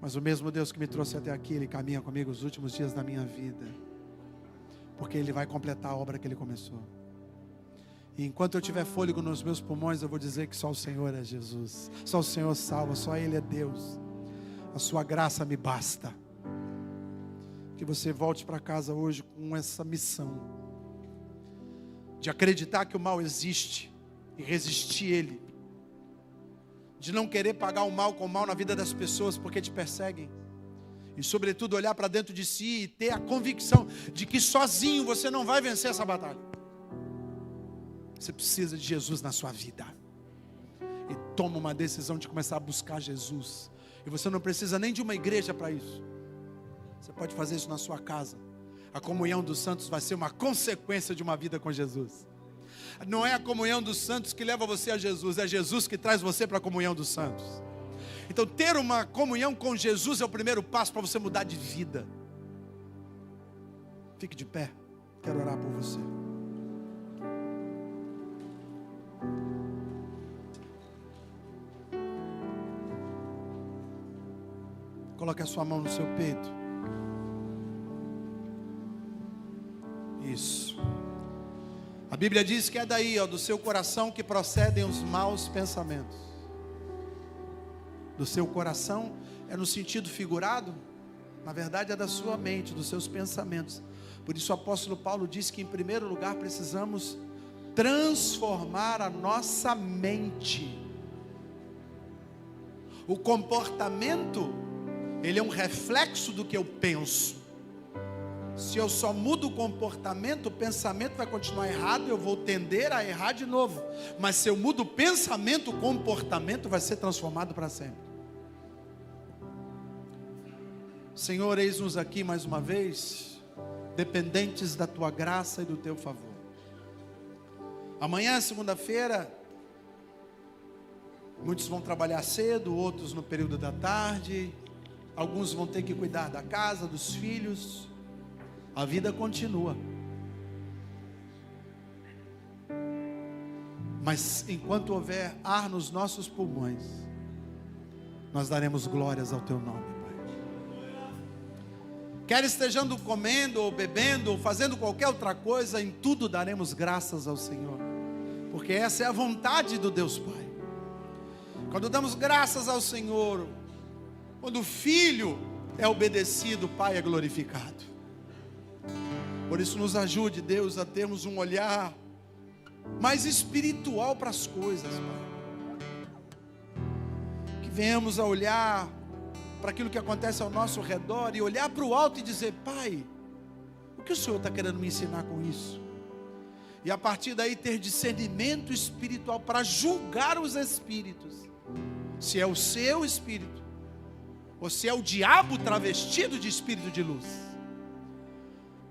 Mas o mesmo Deus que me trouxe até aqui, Ele caminha comigo os últimos dias da minha vida, porque Ele vai completar a obra que Ele começou. E enquanto eu tiver fôlego nos meus pulmões, eu vou dizer que só o Senhor é Jesus, só o Senhor salva, só Ele é Deus. A sua graça me basta. Que você volte para casa hoje com essa missão de acreditar que o mal existe e resistir ele, de não querer pagar o mal com o mal na vida das pessoas porque te perseguem, e sobretudo olhar para dentro de si e ter a convicção de que sozinho você não vai vencer essa batalha. Você precisa de Jesus na sua vida, e toma uma decisão de começar a buscar Jesus. E você não precisa nem de uma igreja para isso. Você pode fazer isso na sua casa. A comunhão dos santos vai ser uma consequência de uma vida com Jesus. Não é a comunhão dos santos que leva você a Jesus, é Jesus que traz você para a comunhão dos santos. Então ter uma comunhão com Jesus é o primeiro passo para você mudar de vida. Fique de pé, quero orar por você. Coloque a sua mão no seu peito. Isso. A Bíblia diz que é daí, do seu coração, que procedem os maus pensamentos. Do seu coração é no sentido figurado, na verdade é da sua mente, dos seus pensamentos. Por isso o apóstolo Paulo diz que em primeiro lugar precisamos transformar a nossa mente. O comportamento, ele é um reflexo do que eu penso. Se eu só mudo o comportamento, o pensamento vai continuar errado, eu vou tender a errar de novo. Mas se eu mudo o pensamento, o comportamento vai ser transformado para sempre. Senhor, eis-nos aqui mais uma vez, dependentes da Tua graça e do Teu favor. Amanhã, segunda-feira, muitos vão trabalhar cedo, outros no período da tarde. Alguns vão ter que cuidar da casa, dos filhos. A vida continua. Mas enquanto houver ar nos nossos pulmões, nós daremos glórias ao Teu nome, Pai. Quer estejando comendo, ou bebendo, ou fazendo qualquer outra coisa, em tudo daremos graças ao Senhor, porque essa é a vontade do Deus Pai. Quando damos graças ao Senhor, quando o Filho é obedecido, o Pai é glorificado. Por isso nos ajude, Deus, a termos um olhar mais espiritual para as coisas, Pai. Que venhamos a olhar para aquilo que acontece ao nosso redor e olhar para o alto e dizer: Pai, o que o Senhor está querendo me ensinar com isso? E a partir daí ter discernimento espiritual para julgar os espíritos, se é o seu espírito, ou se é o diabo travestido de espírito de luz.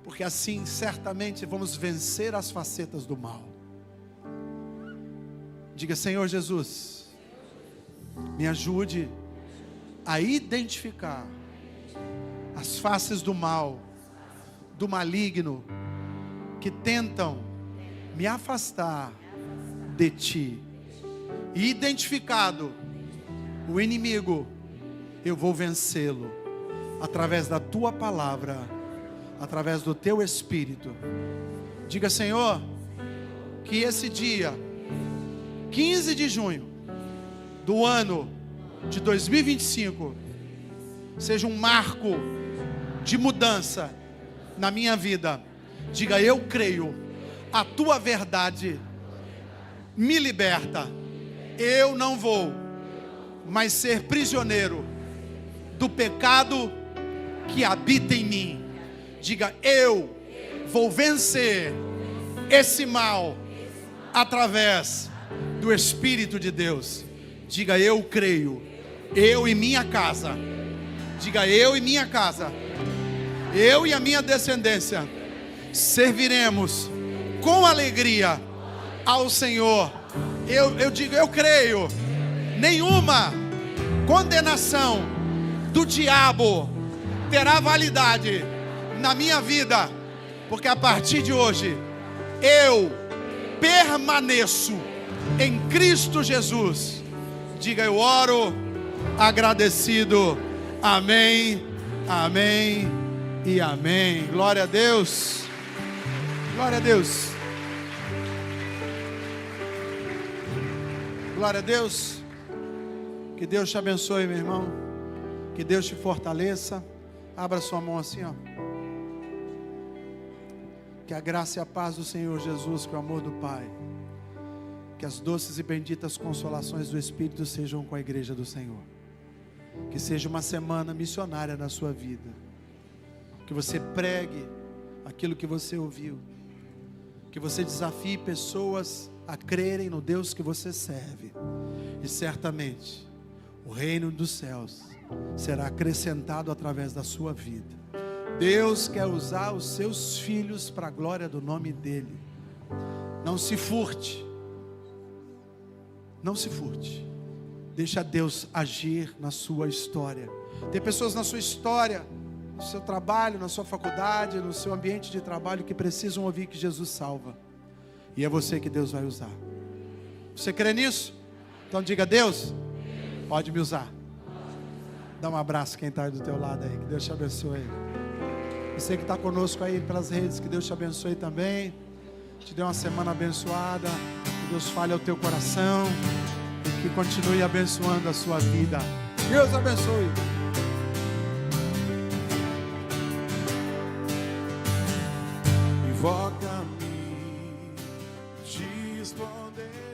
Porque assim certamente vamos vencer as facetas do mal. Diga: Senhor Jesus, me ajude a identificar as faces do mal, do maligno, que tentam me afastar de Ti. E identificado o inimigo, eu vou vencê-lo através da Tua palavra, através do Teu Espírito. Diga: Senhor, que esse dia 15 de junho do ano de 2025 seja um marco de mudança na minha vida. Diga: eu creio, a Tua verdade me liberta. Eu não vou mais ser prisioneiro do pecado que habita em mim. Diga: eu vou vencer esse mal através do Espírito de Deus. Diga: eu creio, eu e minha casa. Diga: eu e minha casa, eu e a minha descendência serviremos com alegria ao Senhor. Eu digo: eu creio, nenhuma condenação do diabo terá validade na minha vida, porque a partir de hoje eu permaneço em Cristo Jesus. Diga: eu oro agradecido. Amém, amém e amém. Glória a Deus. Glória a Deus. Glória a Deus. Que Deus te abençoe, meu irmão. Que Deus te fortaleça. Abra sua mão assim, ó. Que a graça e a paz do Senhor Jesus, que o amor do Pai, que as doces e benditas consolações do Espírito sejam com a igreja do Senhor. Que seja uma semana missionária na sua vida. Que você pregue aquilo que você ouviu. Que você desafie pessoas a crerem no Deus que você serve. E certamente o reino dos céus será acrescentado através da sua vida. Deus quer usar os seus filhos para a glória do nome dEle. Não se furte. Não se furte. Deixa Deus agir na sua história. Tem pessoas na sua história, no seu trabalho, na sua faculdade, no seu ambiente de trabalho, que precisam ouvir que Jesus salva. E é você que Deus vai usar. Você crê nisso? Então diga: Deus, pode me usar. Dá um abraço quem está aí do teu lado aí. Que Deus te abençoe. Você que está conosco aí pelas redes, que Deus te abençoe também. Te dê uma semana abençoada. Que Deus fale ao teu coração. E que continue abençoando a sua vida. Deus abençoe. Invoca-me, te responder.